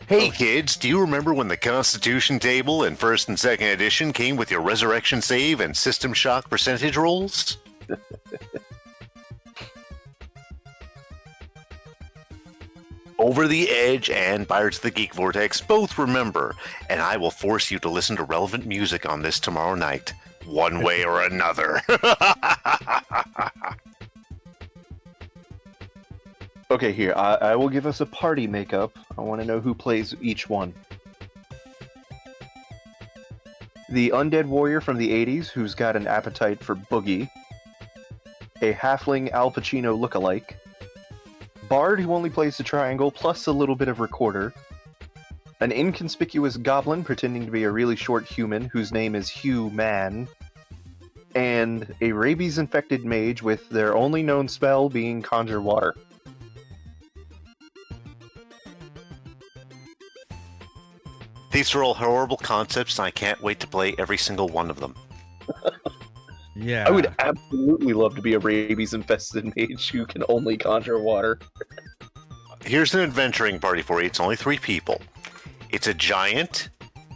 Hey kids, do you remember when the Constitution table in 1st and 2nd edition came with your resurrection save and system shock percentage rolls? Over the Edge and Pirates of the Geek Vortex both remember, and I will force you to listen to relevant music on this tomorrow night, one way or another. Okay, here, I will give us a party makeup. I want to know who plays each one. The Undead Warrior from the 80s, who's got an appetite for boogie. A halfling Al Pacino lookalike. Bard who only plays the triangle, plus a little bit of recorder. An inconspicuous goblin pretending to be a really short human, whose name is Hugh Man. And a rabies-infected mage with their only known spell being Conjure Water. These are all horrible concepts, and I can't wait to play every single one of them. Yeah. I would absolutely love to be a rabies-infested mage who can only conjure water. Here's an adventuring party for you. It's only 3 people. It's a giant,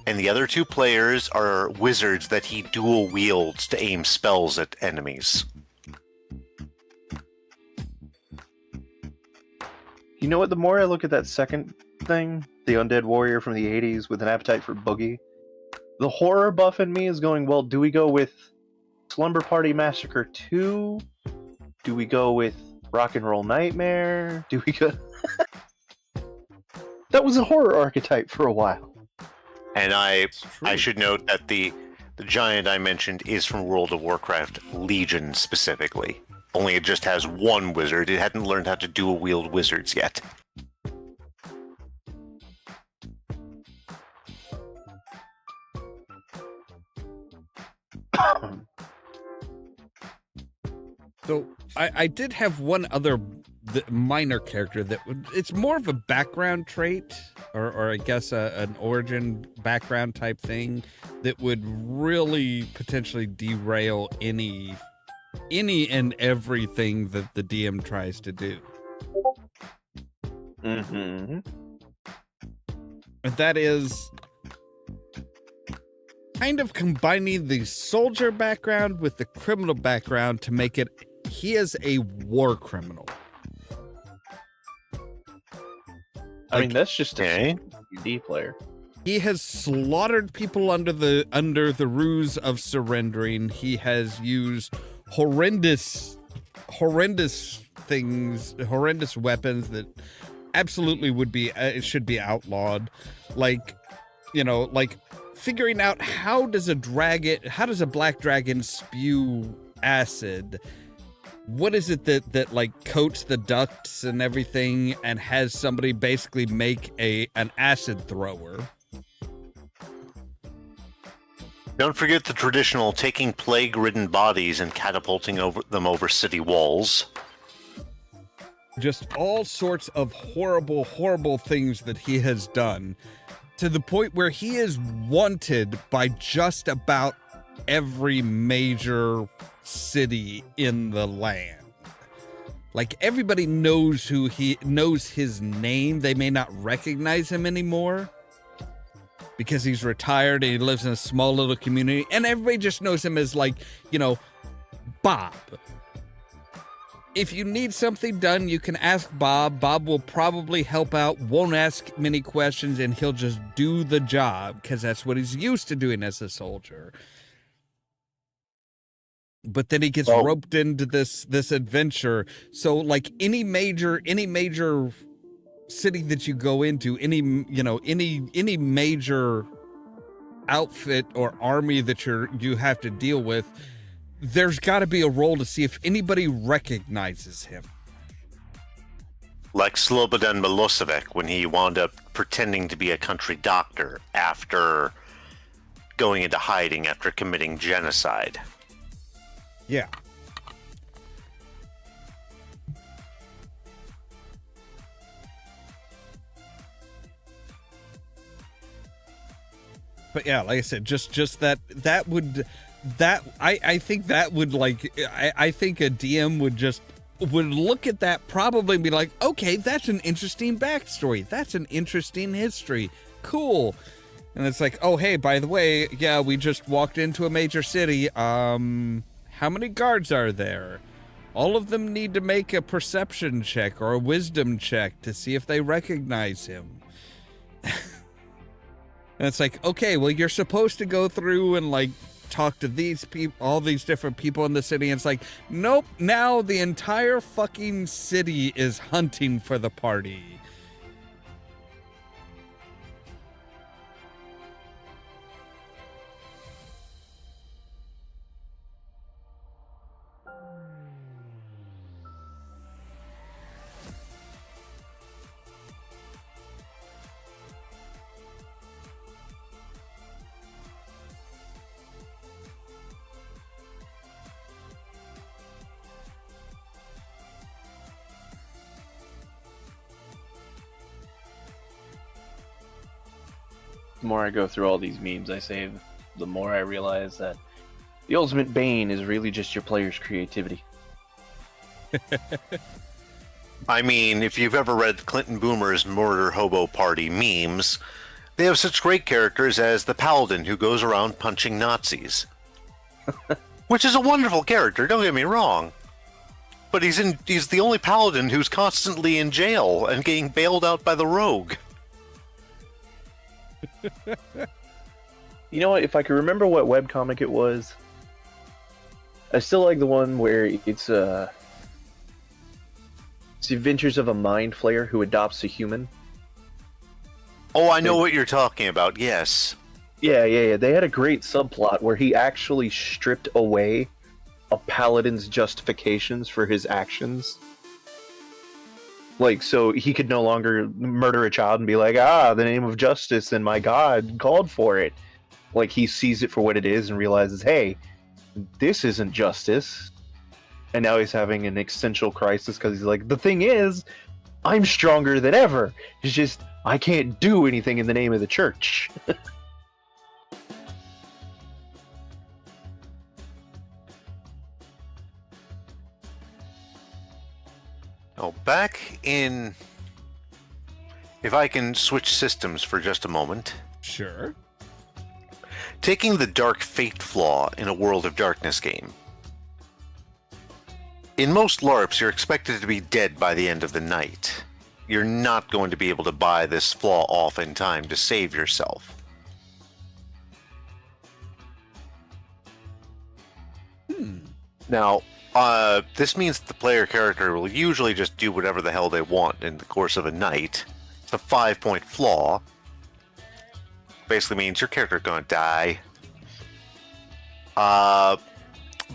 and the other 2 players are wizards that he dual wields to aim spells at enemies. You know what? The more I look at that second thing, the Undead Warrior from the 80s with an appetite for boogie, the horror buff in me is going, well, do we go with Slumber Party Massacre 2 Do we go with Rock and Roll Nightmare? Do we go... That was a horror archetype for a while. And I should note that the giant I mentioned is from World of Warcraft Legion specifically. Only it just has one wizard. It hadn't learned how to dual wield wizards yet. So I did have one other minor character that it's more of a background trait, or I guess an origin background type thing that would really potentially derail any and everything that the DM tries to do. Mm-hmm. And that is kind of combining the soldier background with the criminal background to make it he is a war criminal. I mean, that's just a D player. He has slaughtered people under the ruse of surrendering. He has used horrendous things, horrendous weapons that absolutely would be it should be outlawed. Like, you know, like figuring out how does a black dragon spew acid? What is it that like coats the ducts and everything and has somebody basically make an acid thrower? Don't forget the traditional taking plague-ridden bodies and catapulting them over city walls. Just all sorts of horrible things that he has done, to the point where he is wanted by just about every major city in the land. Like, everybody knows his name. They may not recognize him anymore because he's retired and he lives in a small little community, and everybody just knows him as, like, you know, Bob. If you need something done, you can ask Bob. Bob will probably help out, won't ask many questions, and he'll just do the job because that's what he's used to doing as a soldier. But then he gets roped into this adventure. So, like, any major city that you go into, any major outfit or army that you have to deal with, there's got to be a role to see if anybody recognizes him. Like Slobodan Milosevic when he wound up pretending to be a country doctor after going into hiding after committing genocide. Yeah. But yeah, like I said, just that I think that would, like, I think a DM would look at that probably and be like, okay, that's an interesting backstory. That's an interesting history. Cool. And it's like, oh, hey, by the way, yeah, we just walked into a major city. How many guards are there? All of them need to make a perception check or a wisdom check to see if they recognize him. And it's like, okay, well, you're supposed to go through and, like, talk to these people, all these different people in the city. And it's like, nope, now the entire fucking city is hunting for the party. The more I go through all these memes I save, the more I realize that the ultimate bane is really just your player's creativity. I mean, if you've ever read Clinton Boomer's Murder Hobo Party memes, they have such great characters as the Paladin who goes around punching Nazis. Which is a wonderful character, don't get me wrong. But he's the only Paladin who's constantly in jail and getting bailed out by the rogue. You know what? If I could remember what webcomic it was, I still like the one where it's It's the adventures of a mind flayer who adopts a human. Oh, I know what you're talking about. Yes. Yeah. They had a great subplot where he actually stripped away a paladin's justifications for his actions. Like, so he could no longer murder a child and be like, the name of justice and my god called for it. Like, he sees it for what it is and realizes, hey, this isn't justice. And now he's having an existential crisis because he's like, the thing is, I'm stronger than ever. It's just, I can't do anything in the name of the church. Oh, back in... If I can switch systems for just a moment. Sure. Taking the Dark Fate flaw in a World of Darkness game. In most LARPs, you're expected to be dead by the end of the night. You're not going to be able to buy this flaw off in time to save yourself. Now, this means the player character will usually just do whatever the hell they want in the course of a night. It's a 5-point flaw. Basically means your character's gonna die.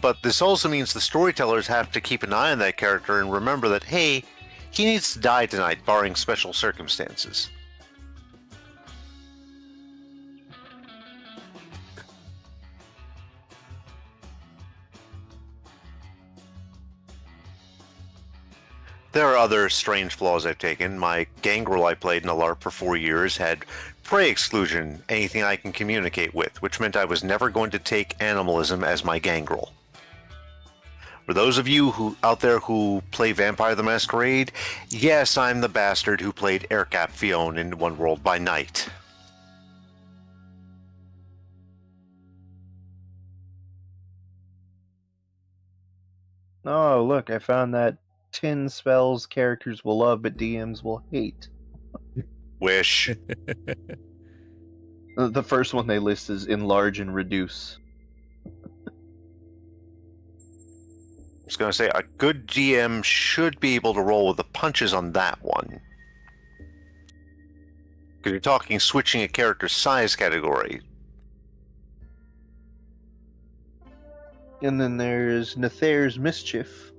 But this also means the storytellers have to keep an eye on that character and remember that, hey, he needs to die tonight, barring special circumstances. There are other strange flaws I've taken. My gangrel I played in a LARP for 4 years had prey exclusion, anything I can communicate with, which meant I was never going to take animalism as my gangrel. For those of you out there who play Vampire the Masquerade, yes, I'm the bastard who played Aircap Fionn in One World by Night. Oh, look, I found that 10 spells characters will love but DMs will hate. Wish. The first one they list is enlarge and reduce. I was going to say, a good GM should be able to roll with the punches on that one. Because you're talking switching a character's size category. And then there's Nethair's Mischief.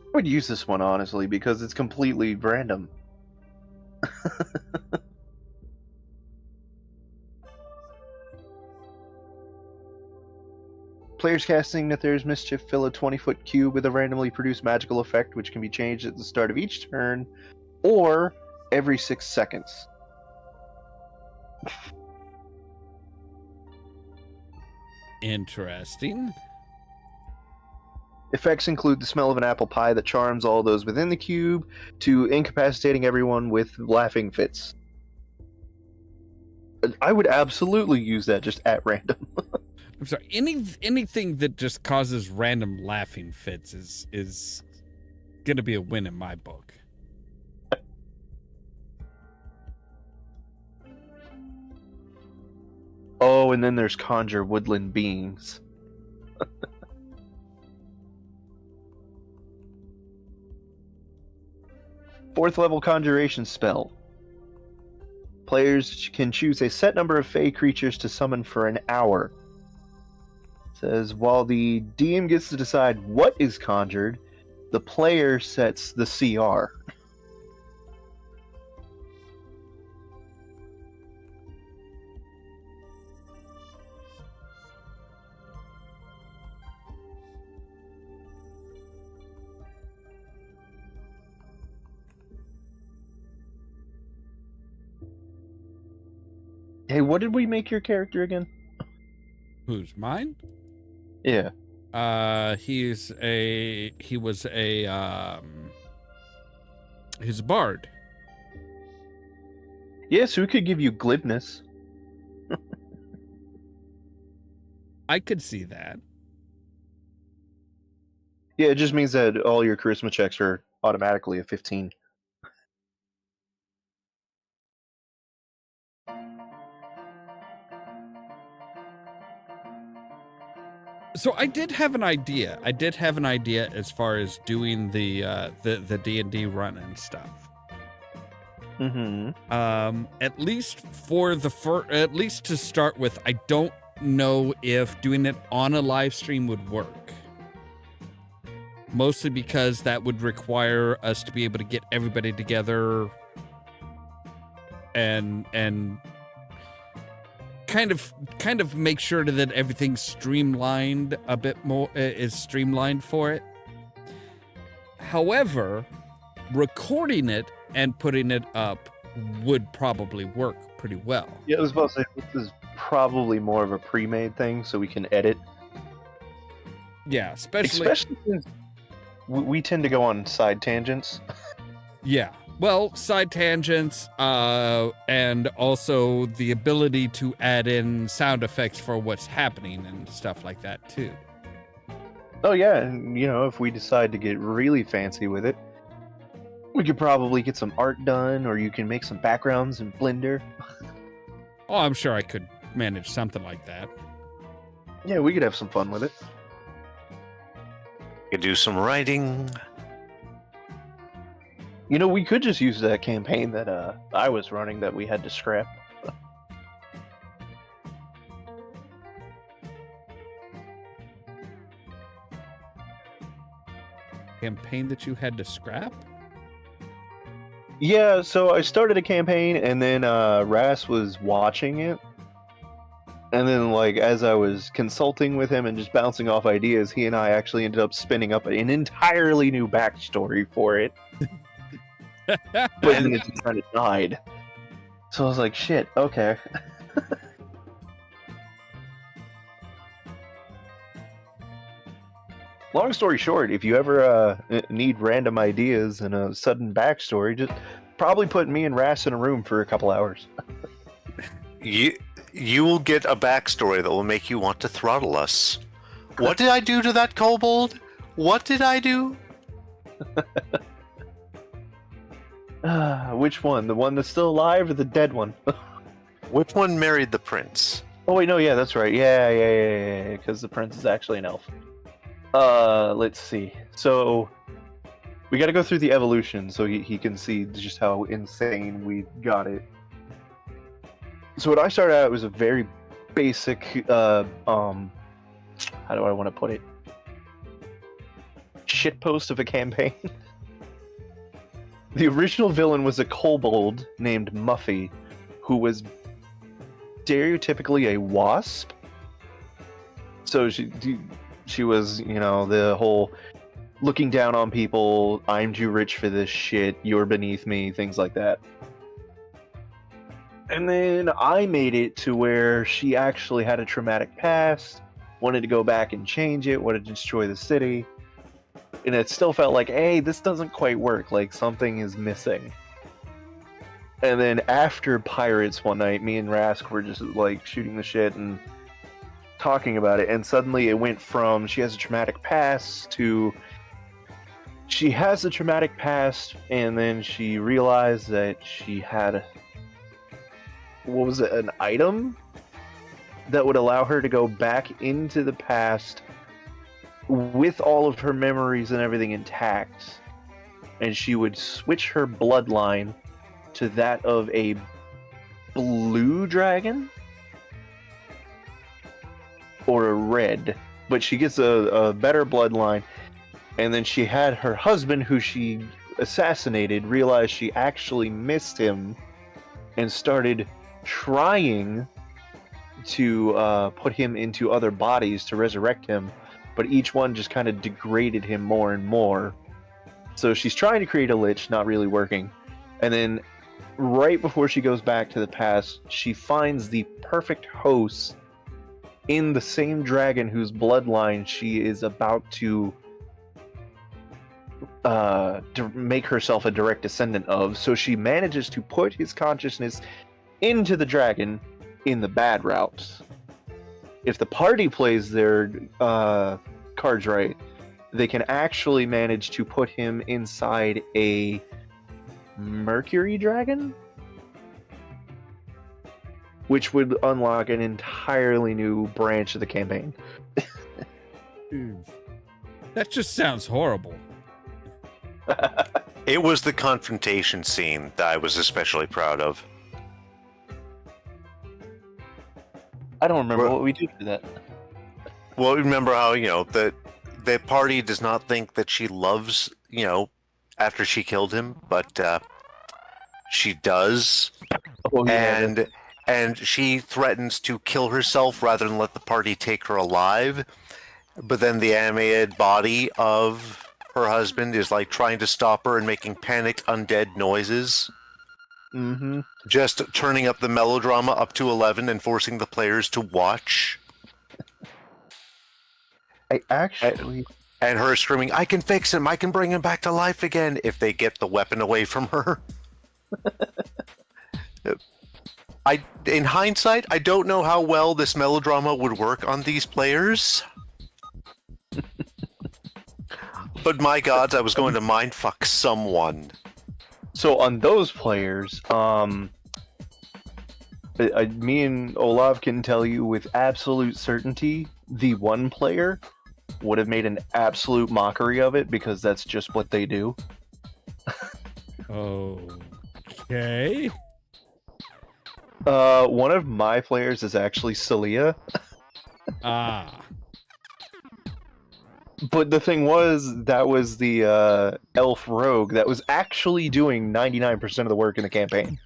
I would use this one, honestly, because it's completely random. Players casting Nethair's Mischief fill a 20-foot cube with a randomly produced magical effect which can be changed at the start of each turn or every 6 seconds. Interesting. Effects include the smell of an apple pie that charms all those within the cube to incapacitating everyone with laughing fits. I would absolutely use that just at random. I'm sorry. Anything that just causes random laughing fits is gonna be a win in my book. Oh, and then there's conjure woodland beings. Fourth level conjuration spell. Players can choose a set number of fey creatures to summon for an hour. It says while the DM gets to decide what is conjured, the player sets the CR. Hey, what did we make your character again? Who's mine? Yeah. He's a bard. Yes, who could give you glibness? I could see that. Yeah, it just means that all your charisma checks are automatically a 15. So I did have an idea. As far as doing the D&D run and stuff. Mm-hmm. At least at least to start with, I don't know if doing it on a live stream would work. Mostly because that would require us to be able to get everybody together and kind of make sure that everything's streamlined a bit more, is streamlined for it. However, recording it and putting it up would probably work pretty well. Yeah, I was about to say, this is probably more of a pre-made thing, so we can edit. Yeah, especially since we tend to go on side tangents. Yeah. Well, side tangents, and also the ability to add in sound effects for what's happening and stuff like that, too. Oh, yeah, and, if we decide to get really fancy with it, we could probably get some art done, or you can make some backgrounds in Blender. Oh, I'm sure I could manage something like that. Yeah, we could have some fun with it. You could do some writing. We could just use that campaign that I was running that we had to scrap. Campaign that you had to scrap? Yeah, so I started a campaign, and then Ras was watching it. And then, as I was consulting with him and just bouncing off ideas, he and I actually ended up spinning up an entirely new backstory for it. But then it just kind of died. So I was like, shit, okay. Long story short, if you ever need random ideas and a sudden backstory, just probably put me and Ras in a room for a couple hours. You will get a backstory that will make you want to throttle us. What did I do to that kobold? What did I do? Which one? The one that's still alive or the dead one? Which one married the prince? Oh wait, no, yeah, that's right. Yeah, because the prince is actually an elf. Let's see. So, we gotta go through the evolution so he can see just how insane we got it. So what I started out was a very basic, how do I want to put it? Shitpost of a campaign. The original villain was a kobold named Muffy, who was stereotypically a wasp. So she was, the whole looking down on people, I'm too rich for this shit, you're beneath me, things like that. And then I made it to where she actually had a traumatic past, wanted to go back and change it, wanted to destroy the city. And it still felt like, hey, this doesn't quite work, like something is missing. And then after Pirates one night, me and Rask were just shooting the shit and talking about it, and suddenly it went from she has a traumatic past to she has a traumatic past, and then she realized that she had an item that would allow her to go back into the past with all of her memories and everything intact, and she would switch her bloodline to that of a blue dragon or a red, but she gets a better bloodline. And then she had her husband, who she assassinated, realize she actually missed him and started trying to put him into other bodies to resurrect him, but each one just kind of degraded him more and more. So she's trying to create a lich, not really working. And then right before she goes back to the past, she finds the perfect host in the same dragon whose bloodline she is about to make herself a direct descendant of. So she manages to put his consciousness into the dragon in the bad route. If the party plays their cards right, they can actually manage to put him inside a Mercury dragon, which would unlock an entirely new branch of the campaign. That just sounds horrible. It was the confrontation scene that I was especially proud of. I don't remember Well- what we did for that. Well, remember how, the party does not think that she loves, after she killed him, but she does. Oh, yeah, And she threatens to kill herself rather than let the party take her alive. But then the animated body of her husband is like trying to stop her and making panicked undead noises. Mm-hmm. Just turning up the melodrama up to 11 and forcing the players to watch. I actually... And her screaming, "I can fix him! I can bring him back to life again!" if they get the weapon away from her. In hindsight, I don't know how well this melodrama would work on these players. But my gods, I was going to mindfuck someone. So on those players, me and Ollamh can tell you with absolute certainty, the one player would have made an absolute mockery of it because that's just what they do. Okay. One of my players is actually Celia. Ah. But the thing was, that was the elf rogue that was actually doing 99% of the work in the campaign.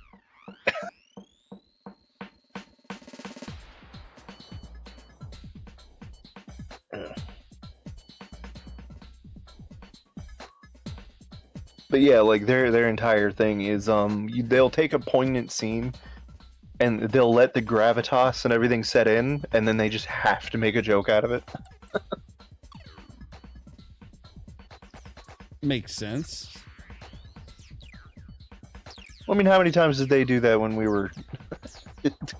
But yeah, like their entire thing is they'll take a poignant scene and they'll let the gravitas and everything set in, and then they just have to make a joke out of it. Makes sense. I mean, how many times did they do that when we were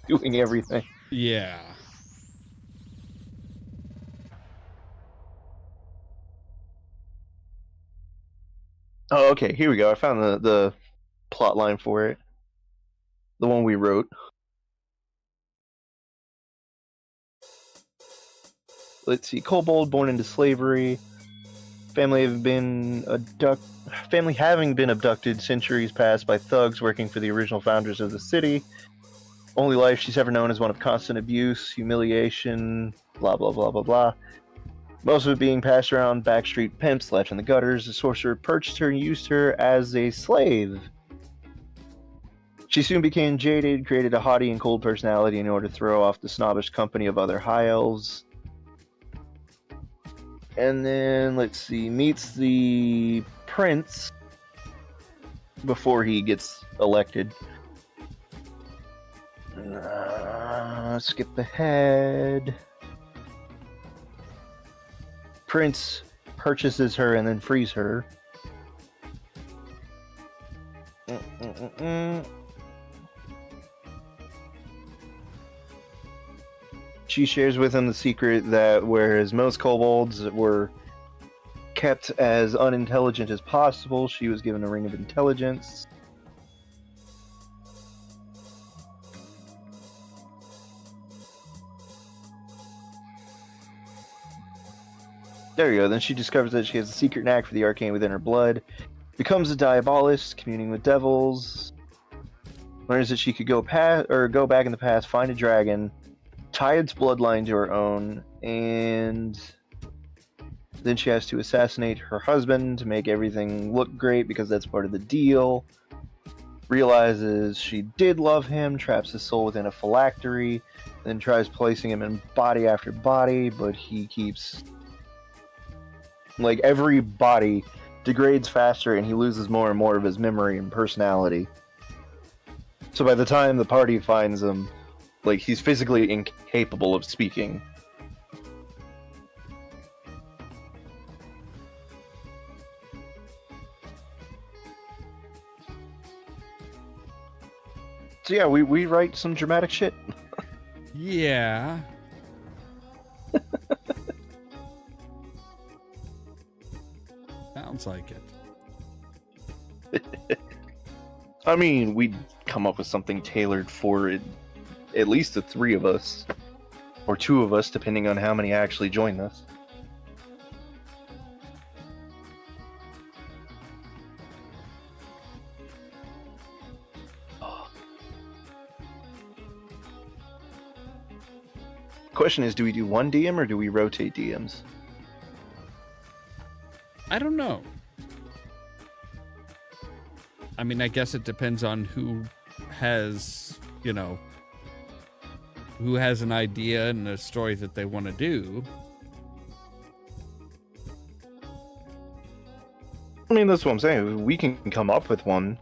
doing everything? Yeah. Oh, okay, here we go. I found the plot line for it. The one we wrote. Let's see. Kobold, born into slavery. Family having been abducted centuries past by thugs working for the original founders of the city. Only life she's ever known is one of constant abuse, humiliation, blah blah blah blah blah. Most of it being passed around backstreet pimps left in the gutters. The sorcerer purchased her and used her as a slave. She soon became jaded, created a haughty and cold personality in order to throw off the snobbish company of other high elves. And then, let's see, meets the prince before he gets elected. Skip ahead. Prince purchases her and then frees her. She shares with him the secret that whereas most kobolds were kept as unintelligent as possible, she was given a ring of intelligence. There you go. Then she discovers that she has a secret knack for the arcane within her blood, becomes a diabolist, communing with devils, learns that she could go back in the past, find a dragon, tie its bloodline to her own, and then she has to assassinate her husband to make everything look great because that's part of the deal. Realizes she did love him, traps his soul within a phylactery, then tries placing him in body after body, but he keeps... Like, every body degrades faster and he loses more and more of his memory and personality. So by the time the party finds him, like, he's physically incapable of speaking. So yeah, we write some dramatic shit. Yeah. Sounds like it. I mean, we'd come up with something tailored for it, at least the three of us. Or two of us, depending on how many actually join us. Question is, do we do one DM or do we rotate DMs? I don't know. I mean, I guess it depends on who has, who has an idea and a story that they want to do. I mean, that's what I'm saying. We can come up with one.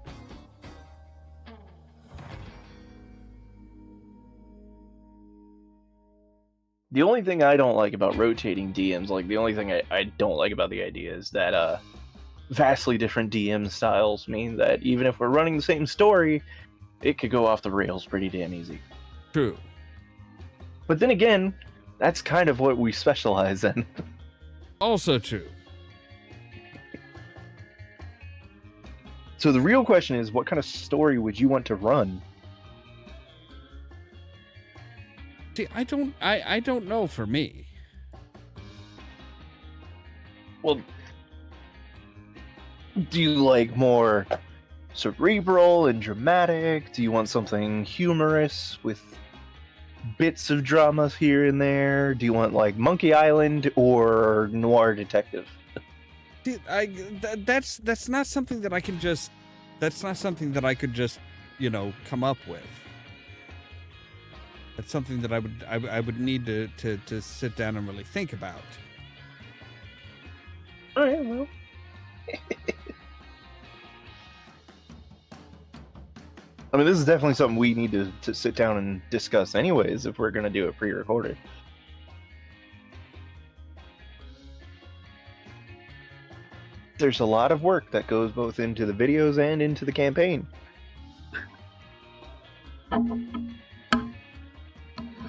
The only thing I don't like about rotating DMs, like the only thing I don't like about the idea is that vastly different DM styles mean that even if we're running the same story, it could go off the rails pretty damn easy. True. But then again, that's kind of what we specialize in. Also true. So the real question is, what kind of story would you want to run? See, I don't know for me. Well, do you like more cerebral and dramatic? Do you want something humorous with bits of drama here and there? Do you want like Monkey Island or noir detective? See, that's not something that I can just. That's not something that I could just, come up with. That's something that I would need to sit down and really think about. All right, well. I mean, this is definitely something we need to sit down and discuss anyways if we're going to do it pre-recorded. There's a lot of work that goes both into the videos and into the campaign.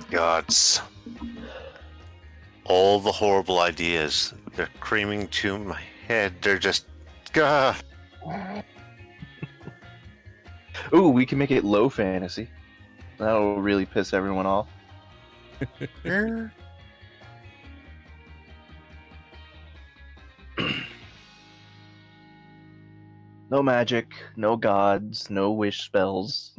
Gods. All the horrible ideas. They're creaming to my head. They're just... Gah. Ooh, we can make it low fantasy. That'll really piss everyone off. No magic, no gods, no wish spells.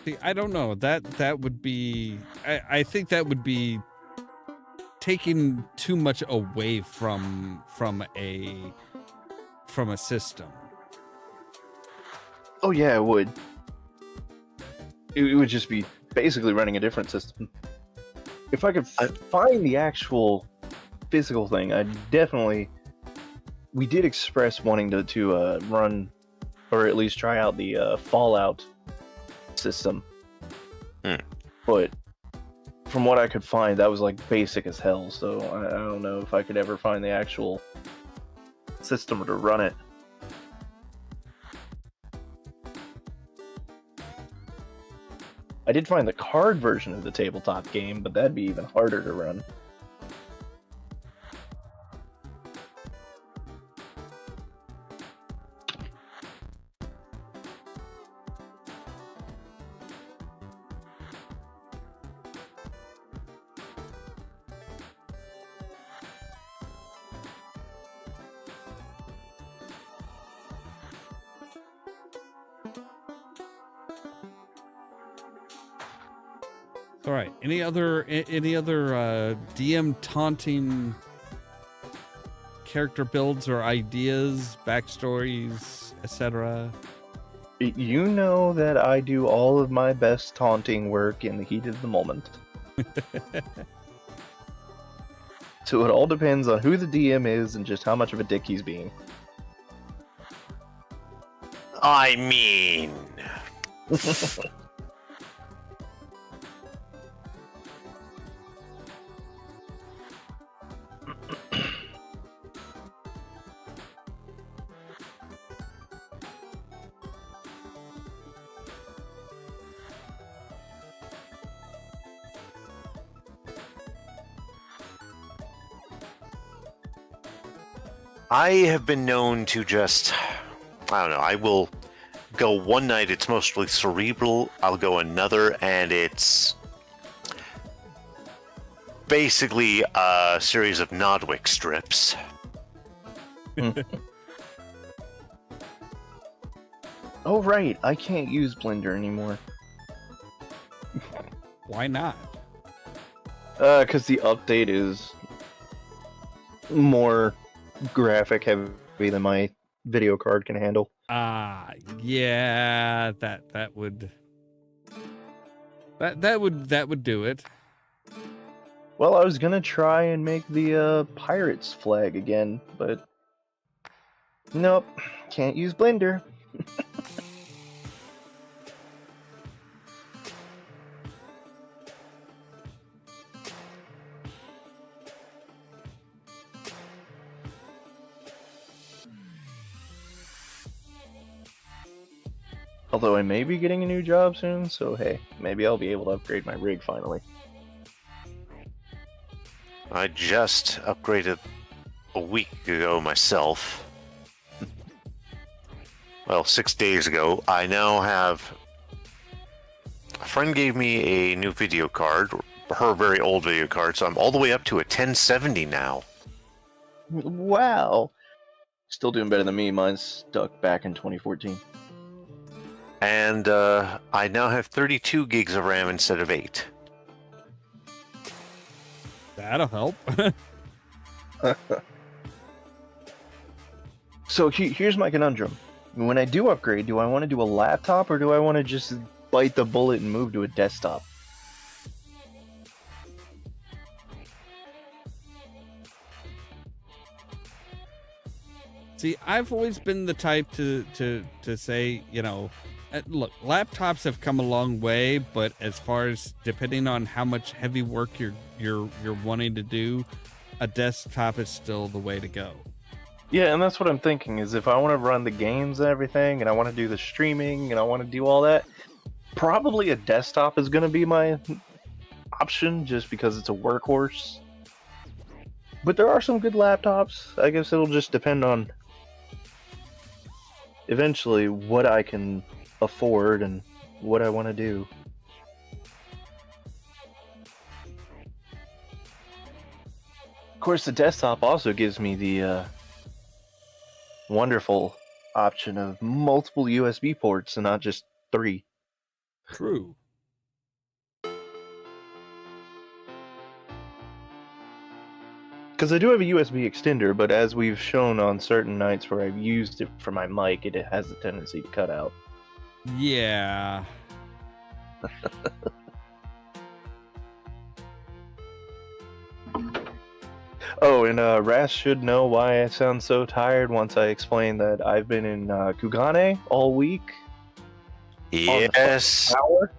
See, I don't know. That would be. I think that would be taking too much away from a system. Oh yeah, it would. It would just be basically running a different system. If I could find the actual physical thing, I definitely. We did express wanting to run, or at least try out the Fallout system. But from what I could find, that was like basic as hell, so I don't know if I could ever find the actual system to run it. I did find the card version of the tabletop game, but that'd be even harder to run. All right. Any other DM taunting character builds or ideas, backstories, etc.? You know that I do all of my best taunting work in the heat of the moment. So it all depends on who the DM is and just how much of a dick he's being. I mean... I have been known to just, I don't know, I will go one night, it's mostly cerebral. I'll go another, and it's basically a series of Nodwick strips. Oh, right. I can't use Blender anymore. Why not? Because the update is more graphic heavy than my video card can handle. Yeah, that would do it. Well, I was gonna try and make the pirates flag again, but nope, can't use Blender. Although I may be getting a new job soon, so hey, maybe I'll be able to upgrade my rig finally. I just upgraded a week ago myself. Well, 6 days ago. I now have... A friend gave me a new video card, her very old video card, so I'm all the way up to a 1070 now. Wow! Still doing better than me, mine's stuck back in 2014. And I now have 32 gigs of RAM instead of 8. That'll help. So here's my conundrum. When I do upgrade, do I want to do a laptop or do I want to just bite the bullet and move to a desktop? See, I've always been the type to say, you know, look, laptops have come a long way, but as far as depending on how much heavy work you're wanting to do, a desktop is still the way to go. Yeah, and that's what I'm thinking, is if I want to run the games and everything, and I want to do the streaming, and I want to do all that, probably a desktop is going to be my option, just because it's a workhorse. But there are some good laptops. I guess it'll just depend on, eventually, what I can afford and what I want to do. Of course, the desktop also gives me the wonderful option of multiple USB ports and not just 3. True. Because I do have a USB extender, but as we've shown on certain nights where I've used it for my mic, it has a tendency to cut out. Yeah. Oh, and Ras should know why I sound so tired once I explain that I've been in Kugane all week. Yes. Hour.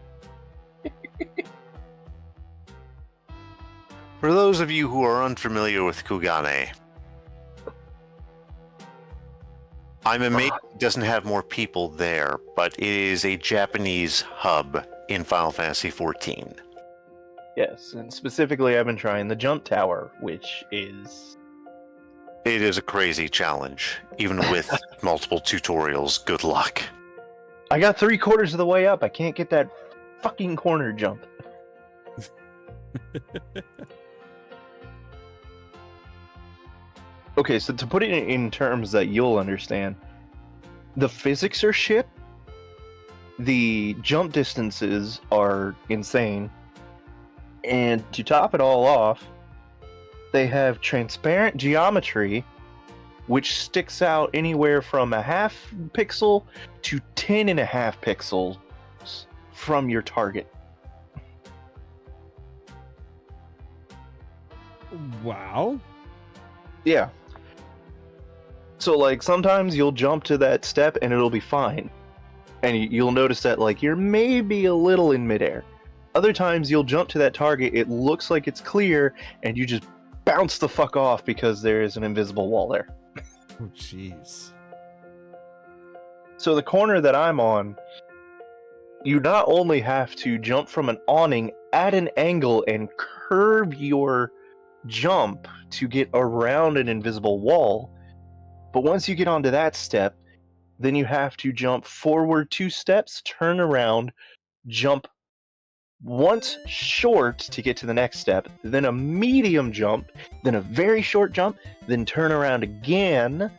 For those of you who are unfamiliar with Kugane, I'm amazed it doesn't have more people there, but it is a Japanese hub in Final Fantasy XIV. Yes, and specifically I've been trying the jump tower, which is... It is a crazy challenge, even with multiple tutorials. Good luck. I got 3/4 of the way up. I can't get that fucking corner jump. Okay, so to put it in terms that you'll understand, the physics are shit, the jump distances are insane, and to top it all off, they have transparent geometry, which sticks out anywhere from 0.5 pixel to 10.5 pixels from your target. Wow. Yeah. So, like, sometimes you'll jump to that step and it'll be fine. And you'll notice that, like, you're maybe a little in midair. Other times you'll jump to that target, it looks like it's clear, and you just bounce the fuck off because there is an invisible wall there. Oh, jeez. So the corner that I'm on, you not only have to jump from an awning at an angle and curve your jump to get around an invisible wall, but once you get onto that step, then you have to jump forward 2 steps, turn around, jump once short to get to the next step, then a medium jump, then a very short jump, then turn around again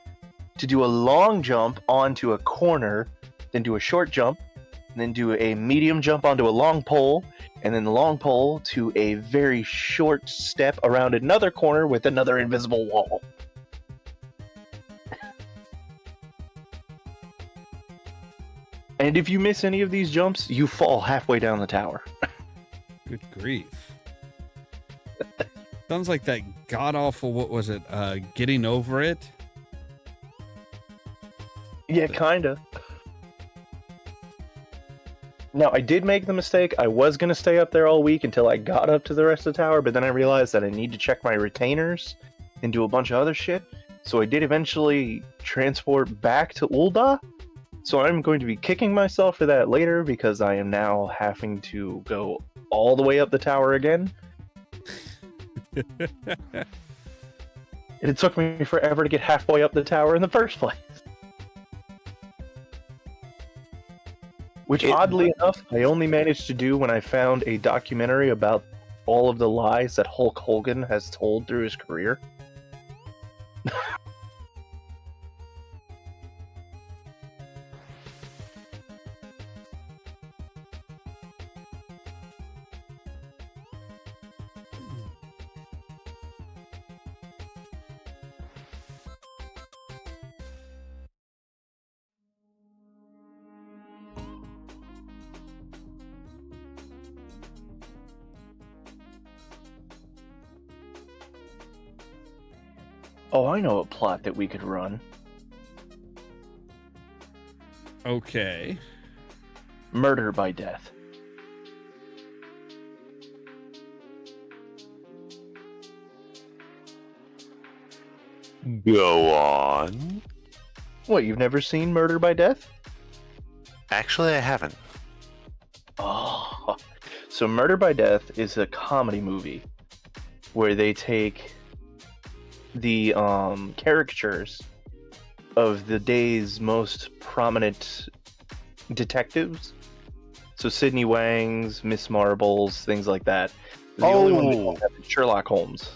to do a long jump onto a corner, then do a short jump, then do a medium jump onto a long pole, and then the long pole to a very short step around another corner with another invisible wall. And if you miss any of these jumps, you fall halfway down the tower. Good grief. Sounds like that god-awful, what was it, Getting Over It? Yeah, kinda. Now, I did make the mistake. I was going to stay up there all week until I got up to the rest of the tower, but then I realized that I need to check my retainers and do a bunch of other shit. So I did eventually transport back to Ulda. So I'm going to be kicking myself for that later because I am now having to go all the way up the tower again. And it took me forever to get halfway up the tower in the first place. Which, oddly enough, I only managed to do when I found a documentary about all of the lies that Hulk Hogan has told through his career. Oh, I know a plot that we could run. Okay. Murder by death. Go on. What, you've never seen Murder by Death? Actually, I haven't. Oh. So Murder by Death is a comedy movie where they take the caricatures of the day's most prominent detectives. So Sidney Wang's, Miss Marbles, things like that. The only one they don't have is Sherlock Holmes.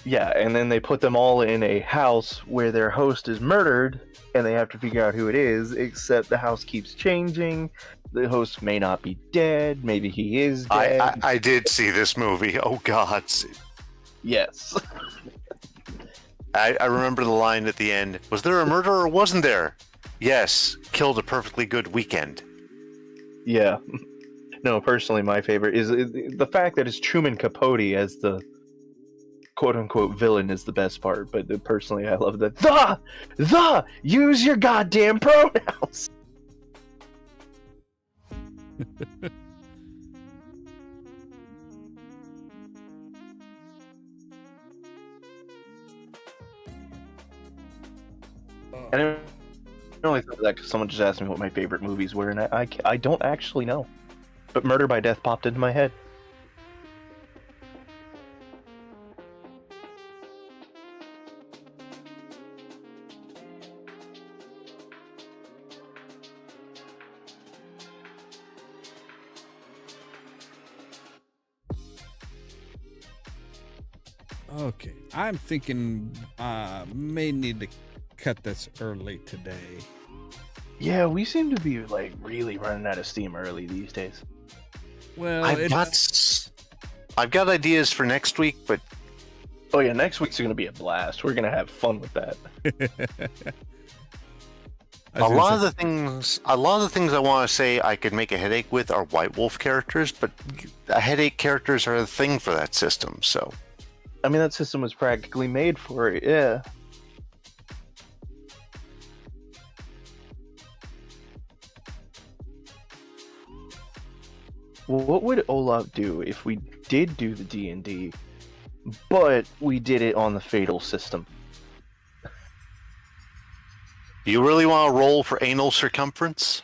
Yeah, and then they put them all in a house where their host is murdered, and they have to figure out who it is, except the house keeps changing. The host may not be dead, maybe he is dead. I did see this movie. Oh, God. Yes. I remember the line at the end. Was there a murder or wasn't there? Yes. Killed a perfectly good weekend. Yeah. No, personally, my favorite is the fact that it's Truman Capote as the quote-unquote villain is the best part, but personally, I love the use your goddamn pronouns. And I only thought of that because someone just asked me what my favorite movies were, and I don't actually know. But Murder by Death popped into my head. Okay. I'm thinking may need to cut this early today. Yeah, we seem to be like really running out of steam early these days. Well, I've got ideas for next week, but Oh yeah, next week's gonna be a blast. We're gonna have fun with that. a lot of the things I want to say I could make a headache with are White Wolf characters, but headache characters are the thing for that system. So, I mean, that system was practically made for it. Yeah. What would Ollamh do if we did do the D&D, but we did it on the Fatal system? you really want to roll for anal circumference?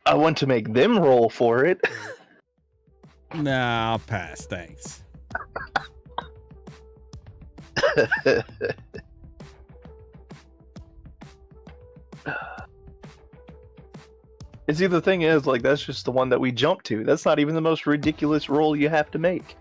I want to make them roll for it. Nah, I'll pass. Thanks. And see, the thing is, like, that's just the one that we jump to. That's not even the most ridiculous roll you have to make.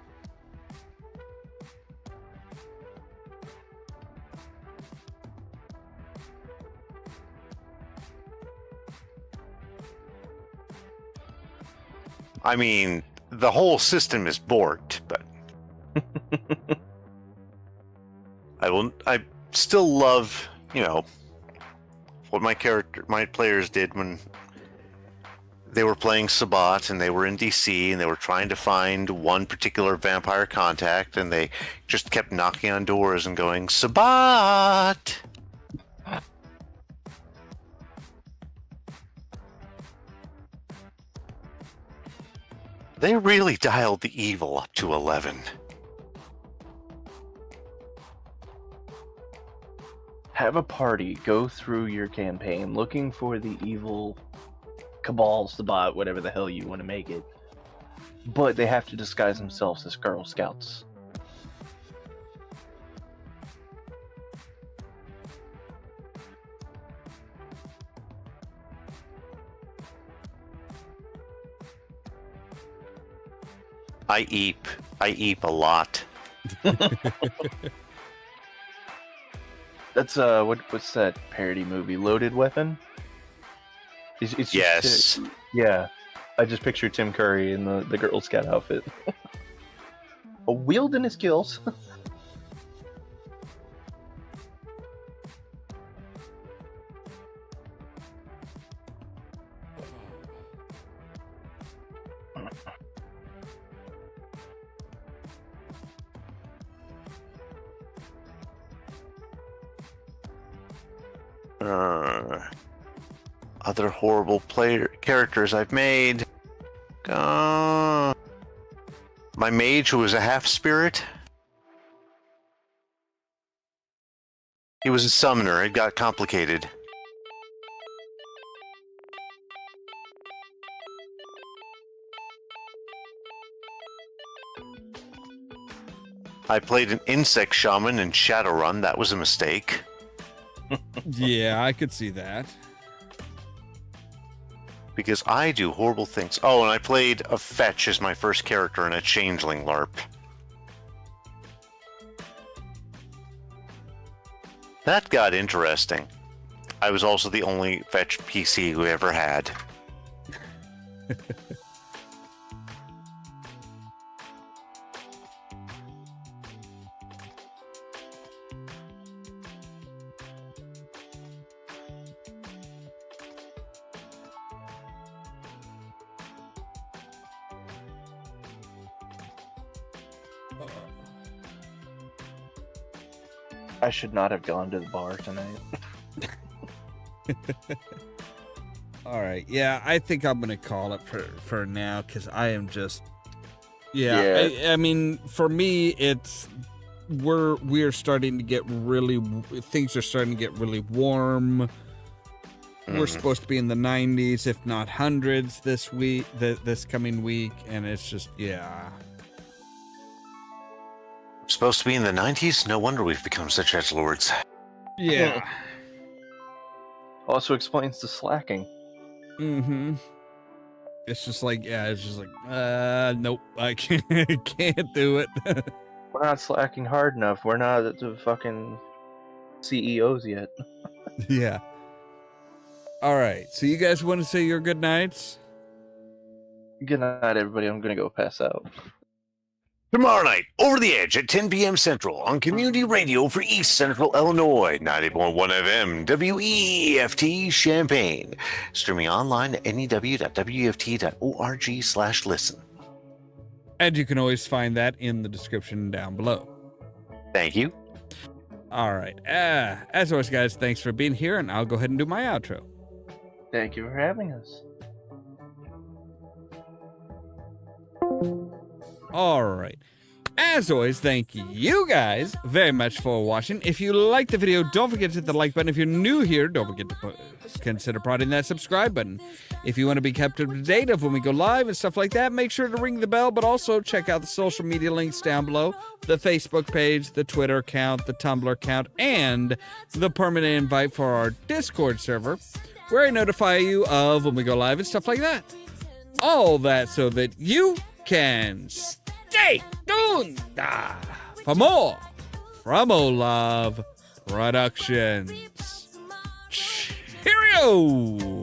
I mean, the whole system is borked, but I still love, what my players did when they were playing Sabbat and they were in DC and they were trying to find one particular vampire contact and they just kept knocking on doors and going, Sabbat! They really dialed the evil up to 11. Have a party go through your campaign looking for the evil cabals, the bot, whatever the hell you want to make it. But they have to disguise themselves as Girl Scouts. I eep a lot. That's what's that parody movie? Loaded Weapon? It's Yes. Just, yeah. I just picture Tim Curry in the Girl Scout outfit. Wielding his skills. Other horrible characters I've made. My mage, who was a half spirit. He was a summoner. It got complicated. I played an insect shaman in Shadowrun. That was a mistake. Yeah, I could see that. Because I do horrible things. Oh, and I played a fetch as my first character in a changeling LARP. That got interesting. I was also the only fetch PC who ever had. I should not have gone to the bar tonight. All right. Yeah, I think I'm gonna call it for now because I am just. Yeah. I mean, for me, it's we're starting to get really. Things are starting to get really warm. We're supposed to be in the 90s, if not hundreds, this week, this coming week, and it's just Supposed to be in the 90s? No wonder we've become such edgelords. Yeah. Also explains the slacking. Mm-hmm. It's just like, nope, I can't do it. We're not slacking hard enough. We're not the fucking CEOs yet. Yeah. All right. So you guys want to say your good nights? Good night, everybody. I'm gonna go pass out. Tomorrow night, Over the Edge at 10 p.m. Central on Community Radio for East Central Illinois, 90.1 FM, WEFT Champaign. Streaming online at new.weft.org/listen. And you can always find that in the description down below. Thank you. All right. As always, guys, thanks for being here, and I'll go ahead and do my outro. Thank you for having us. All right. As always, thank you guys very much for watching. If you liked the video, don't forget to hit the like button. If you're new here, don't forget to consider prodding that subscribe button. If you want to be kept up to date of when we go live and stuff like that, make sure to ring the bell, but also check out the social media links down below, the Facebook page, the Twitter account, the Tumblr account, and the permanent invite for our Discord server. where I notify you of when we go live and stuff like that. All that so that you can stay tuned for more from Ollamh Productions. Cheerio!